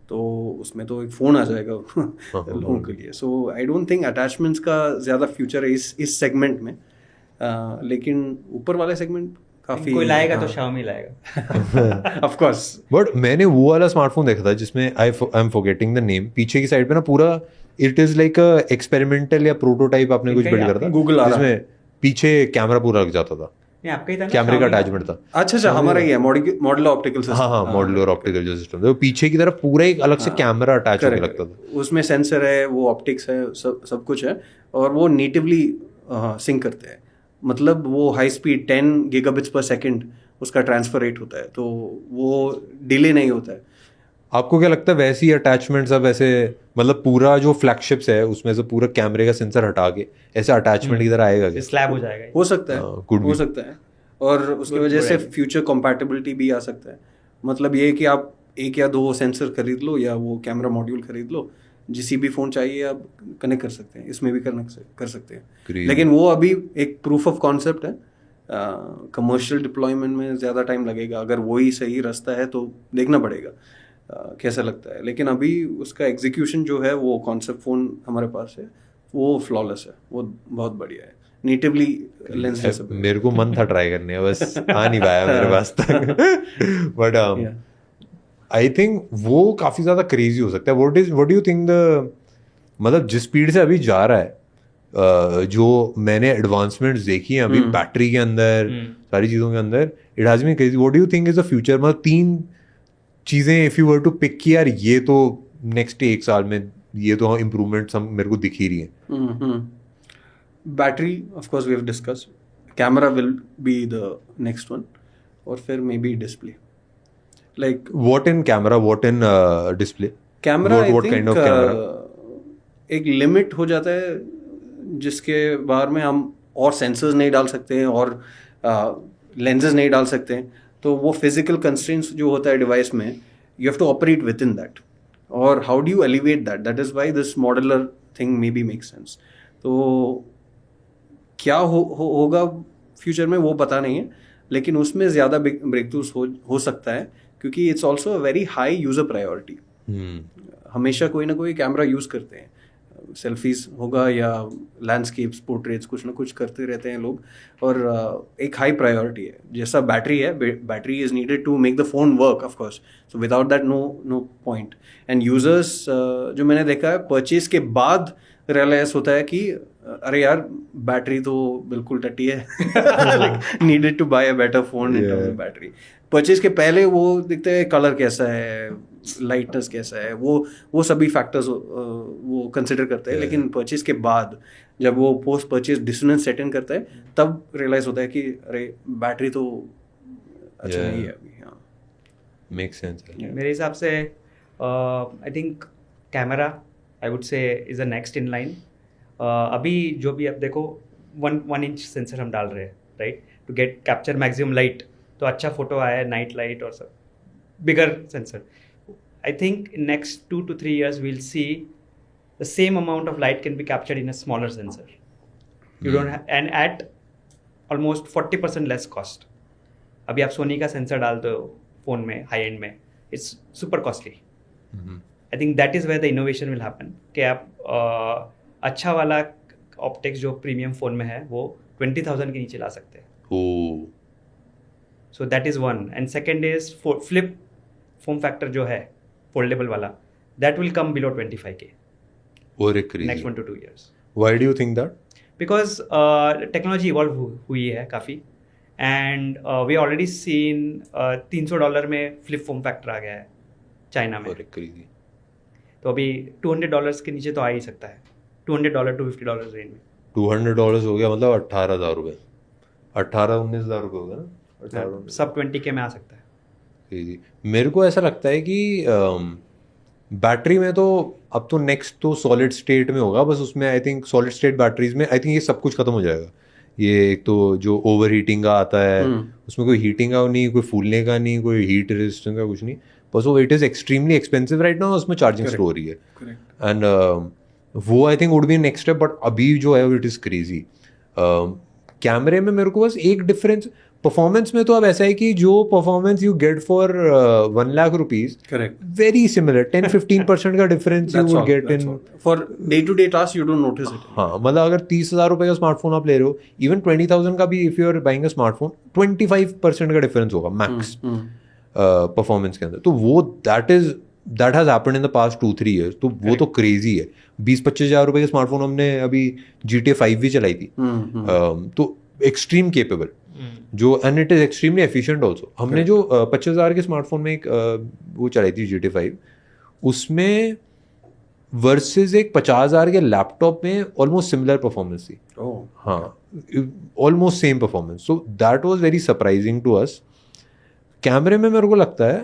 तो उसमें तो एक फ़ोन आ जाएगा लोगों के लिए सो आई डोंट थिंक अटैचमेंट्स का ज़्यादा फ्यूचर है इस सेगमेंट में लेकिन ऊपर वाले सेगमेंट काफ़ी कोई लाएगा तो Xiaomi लाएगा ऑफ कोर्स बट मैंने वो वाला स्मार्टफोन देखा था जिसमें I am forgetting the name पीछे की साइड पे ना पूरा इट इज लाइक एक्सपेरिमेंटल या प्रोटोटाइप आपने कुछ बिल्ड करा था Google आ रहा है। जिसमें पीछे कैमरा पूरा लग जाता था नहीं आपका ही था ना कैमरे का Xiaomi अटैचमेंट था अच्छा हमारा ही है मॉडल ऑप्टिकल सिस्टम हाँ मॉडल और ऑप्टिकल जो सिस्टम था पीछे की तरफ पूरा एक अलग से कैमरा अटैच होकर लगता था उसमें सेंसर है वो ऑप्टिक्स है सब कुछ है और वो नेटिवली सिंक करते हैं मतलब वो high speed 10 gigabits per second उसका ट्रांसफर रेट होता है तो वो डिले नहीं होता है आपको क्या लगता है वैसे ही अटैचमेंट्स अब ऐसे मतलब पूरा जो फ्लैगशिप्स है उसमें से पूरा कैमरे का सेंसर हटा के ऐसा अटैचमेंट की तरह आएगा क्या स्लैब हो जाएगा हो सकता है could हो be. सकता है और उसकी वजह से फ्यूचर कंपैटिबिलिटी भी आ सकता है मतलब ये कि आप एक या दो सेंसर खरीद लो या वो कैमरा मॉड्यूल खरीद लो जिस भी फ़ोन चाहिए आप कनेक्ट कर सकते हैं इसमें भी कर सकते हैं Crazy. लेकिन वो अभी एक प्रूफ ऑफ कॉन्सेप्ट है कमर्शियल डिप्लॉयमेंट में ज़्यादा टाइम लगेगा अगर वही सही रास्ता है तो देखना पड़ेगा कैसा लगता है लेकिन अभी उसका एग्जीक्यूशन जो है वो कॉन्सेप्ट फ़ोन हमारे पास है वो फ्लॉलेस है वो बहुत बढ़िया है नेटिवली लेंस मेरे को मन था ट्राई करने का बस आ नहीं पाया मेरे पास तक बट आई थिंक वो काफी ज्यादा क्रेजी हो सकता है what do you think the मतलब जिस स्पीड से अभी जा रहा है जो मैंने एडवांसमेंट्स देखी हैं अभी बैटरी के अंदर सारी चीजों के अंदर it has been crazy what do you think is the future मतलब 3 चीजें if you were to pick कि यार ये तो नेक्स्ट 1 साल में ये तो इम्प्रूवमेंट मेरे को दिख ही रही है battery of course we have discussed camera will be the next one और फिर may be display like what in camera what in display camera what kind of camera? एक लिमिट हो जाता है जिसके बारे में हम और सेंसर्स नहीं डाल सकते हैं और लेंसेज नहीं डाल सकते हैं तो वो फिजिकल कंस्ट्रेंट्स जो होता है डिवाइस में you have to operate with in that और how do you elevate that is why this modular thing may be make sense. तो क्या होगा फ्यूचर में वो पता नहीं है, लेकिन उसमें ज़्यादा ब्रेक थ्रूज हो सकता है, क्योंकि it's also a very high user priority. हमेशा कोई ना कोई कैमरा यूज़ करते हैं, सेल्फीज होगा या लैंडस्केप्स, पोर्ट्रेट्स, कुछ ना कुछ करते रहते हैं लोग, और एक हाई प्रायोरिटी है. जैसा बैटरी है, battery is needed to make the phone work of course, so without that no point. And users जो मैंने देखा है, परचेज के बाद रियलाइज होता है कि अरे यार बैटरी तो बिल्कुल टट्टी है, needed to buy a better phone in terms of battery. Purchase के पहले वो देखते हैं कलर कैसा है, लाइटनेस कैसा है, वो सभी फैक्टर्स वो कंसिडर करते हैं. लेकिन परचेज के बाद जब वो पोस्ट परचेज डिसोनेंस सेट इन करता है, तब रियलाइज होता है कि अरे बैटरी तो अच्छा नहीं है अभी. हाँ, मेक सेंस. मेरे हिसाब से I think camera I would say is a next in line. अभी जो भी आप देखो 1 इंच सेंसर हम डाल रहे हैं, right, to get capture maximum light. तो अच्छा फोटो आया है, नाइट लाइट और सब, bigger sensor. I think in next 2 to 3 years we'll see the same amount of light can be captured in a smaller sensor. You don't and at almost 40% less cost. अभी आप सोनी का सेंसर डाल दो फोन में, हाई एंड में, it's super costly. I think that is where the innovation will happen. कि आप अच्छा वाला ऑप्टिक्स जो प्रीमियम फोन में है वो 20,000 के नीचे ला सकते हैं. So that is one. And second is flip form factor जो है फोल्डेबल वाला, that will come below 25K. और एक crazy. Next 1 to 2 years. Why do you think that? Because technology evolve हुई है काफ़ी, and we already seen $300 में flip form factor आ गया है चाइना में. और एक crazy. तो अभी $200 के नीचे तो आ ही सकता है, $200 to $50 रेंज में. $200 हो गया, मतलब 18,000 रुपये, 18-19,000 रुपये होगा ना. सब 20K में आ सकता है. मेरे को ऐसा लगता है कि बैटरी में तो अब तो नेक्स्ट तो सॉलिड स्टेट में होगा बस. उसमें I think solid state batteries में आई थिंक ये सब कुछ खत्म हो जाएगा. ये एक तो जो ओवर हीटिंग का आता है, उसमें कोई हीटिंग का नहीं, कोई फूलने का नहीं, कोई हीट रेजिस्टेंस का कुछ नहीं, बस वो it is extremely expensive right now. उसमें चार्जिंग स्लो हो रही है, एंड वो I think would be next step. But अभी जो है इट इज़ क्रेजी. कैमरे में मेरे को बस एक डिफरेंस, परफॉर्मेंस में तो अब ऐसा है कि जो performance you get for 1 lakh rupees, correct, very similar, 10-15% का difference you would get in for day to day task. You don't notice it. हाँ, मतलब अगर 30,000 रुपए का स्मार्टफोन आप ले रहे हो, इवन 20,000 का भी if you are buying a smartphone, 25% का डिफरेंस होगा मैक्स परफॉर्मेंस के अंदर. तो वो that has happened in the past 2-3 years. तो वो तो क्रेजी है. 20-25 हज़ार रुपए के स्मार्टफोन हमने अभी GTA 5 भी चलाई थी. तो एक्सट्रीम केपेबल जो, and it is extremely efficient also. हमने जो 25,000 के स्मार्टफोन में एक वो चलाई थी GTA 5, उसमें वर्सेस एक 50,000 के लैपटॉप में ऑलमोस्ट सिमिलर परफॉर्मेंस थी. हाँ, almost same performance. So that was very surprising to us. कैमरे में मेरे को लगता है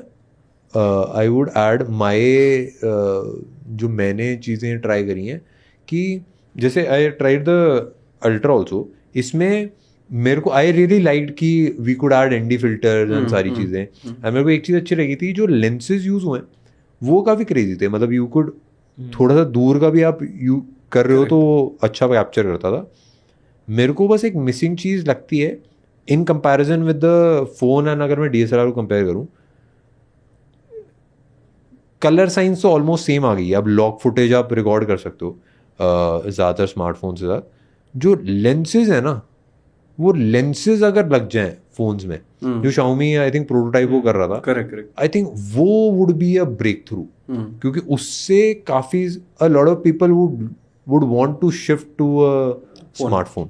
आई वुड ऐड माई जो मैंने चीज़ें ट्राई करी हैं, कि जैसे I tried the ultra also. इसमें मेरे को आई रियली लाइक कि we could add ND filters and सारी चीज़ें. एंड मेरे को एक चीज़ अच्छी लगी थी, जो लेंसेज यूज़ हुए वो काफ़ी क्रेजी थे. मतलब यू कुड थोड़ा सा दूर का भी आप यू कर रहे हो तो अच्छा कैप्चर करता था. मेरे को बस एक मिसिंग चीज़ लगती है in comparison with the phone. And अगर मैं DSLR को कंपेयर करूँ, कलर साइंस तो ऑलमोस्ट सेम आ गई है. अब लॉक फुटेज आप रिकॉर्ड कर सकते हो ज़्यादातर स्मार्टफोन से. साथ जो लेंसेज है ना, वो लेंसेज अगर लग जाएं फोन्स में, जो Xiaomi आई थिंक प्रोटोटाइप वो कर रहा था, करेक्ट, आई थिंक वो would be a breakthrough. क्योंकि उससे काफ़ी a lot of people would want to shift to a smartphone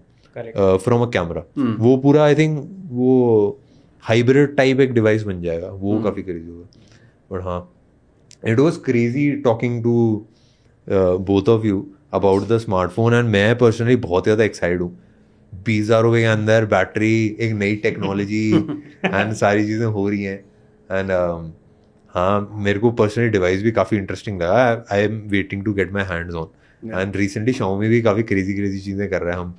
from a camera. वो पूरा आई थिंक वो हाइब्रिड टाइप एक डिवाइस बन जाएगा. वो काफ़ी क्रेजी होगा. बट हाँ, it was crazy talking to both of you about the smartphone. And मैं पर्सनली बहुत ज़्यादा एक्साइटेड हूँ. 20,000 रुपये के अंदर बैटरी, एक नई टेक्नोलॉजी एंड सारी चीज़ें हो रही हैं. एंड हाँ, मेरे को पर्सनली डिवाइस भी काफ़ी इंटरेस्टिंग लगा. I am waiting to get my hands on. And recently Xiaomi भी काफ़ी क्रेजी चीज़ें कर रहा है. हम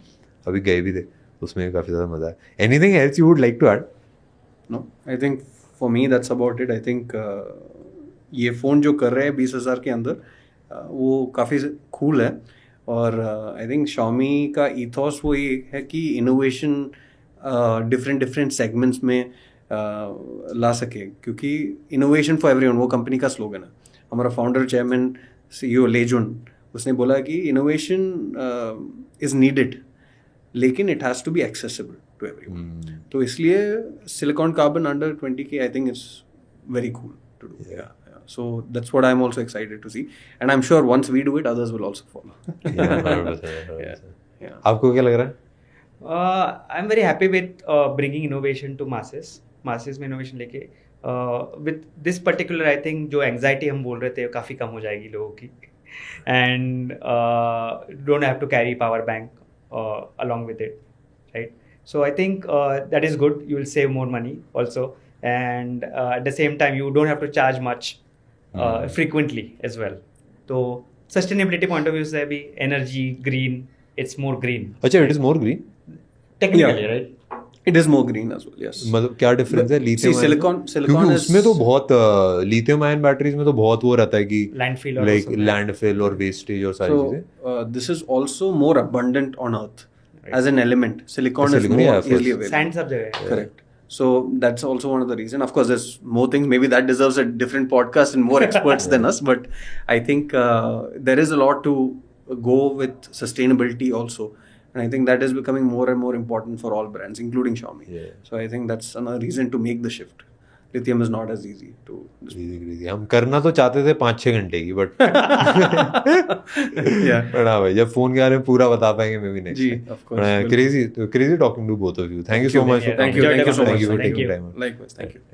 अभी गए भी थे, उसमें भी काफ़ी ज़्यादा मज़ा है. Anything else you would like to add? No, I think for me that's about it. I think ये फ़ोन जो कर रहे हैं 20,000 के अंदर वो काफ़ी कूल है। और आई थिंक Xiaomi का ईथॉस वो ये है कि इनोवेशन डिफरेंट सेगमेंट्स में ला सके, क्योंकि इनोवेशन फॉर एवरीवन वो कंपनी का स्लोगन है। हमारा फाउंडर चेयरमैन CEO लेजुन उसने बोला कि इनोवेशन इज़ नीडेड, लेकिन it has to be accessible to everyone. तो इसलिए silicon carbon under 20K I think is very cool to do. So that's what I'm also excited to see, and I'm sure once we do it, others will also follow. Yeah. आपको क्या लग रहा है? I'm very happy with bringing innovation to masses में innovation लेके with this particular I think जो anxiety हम बोल रहे थे काफ़ी कम हो जाएगी लोगों की, and don't have to carry power bank along with it, right? So I think that is good. You will save more money also, and at the same time you don't have to charge much frequently as well. तो sustainability point of view से भी energy green, it's more green. अच्छा, it is more green. Technically, right? It is more green as well. Yes. मतलब क्या डिफरेंस है लिथियम? See, silicon क्योंकि is उसमें तो बहुत लिथियम आयन बैटरीज में तो बहुत वो रहता है कि Landfill और लाइक वो सब। लैंडफिल और वेस्टेज और सारी चीजें। so this is also more abundant on Earth as an element. Silicon is Silicon, more yeah, of course. easily available. Sand सब जगह है। Correct. So that's also one of the reasons. Of course, there's more things. Maybe that deserves a different podcast and more experts than us. But I think there is a lot to go with sustainability also. And I think that is becoming more and more important for all brands, including Xiaomi. Yeah. So I think that's another reason to make the shift. Lithium is not as easy to. Crazy. हम करना तो चाहते थे 5-6 घंटे की, बट Yeah. बट हाँ भाई, जब फोन के बारे में पूरा बता पाएंगे मे बी नेक्स्ट जी, of course. Crazy talking to both of you. Thank you so much. Thank you. Thank you so Thank much. you for Thank taking you. time. Likewise. Thank you.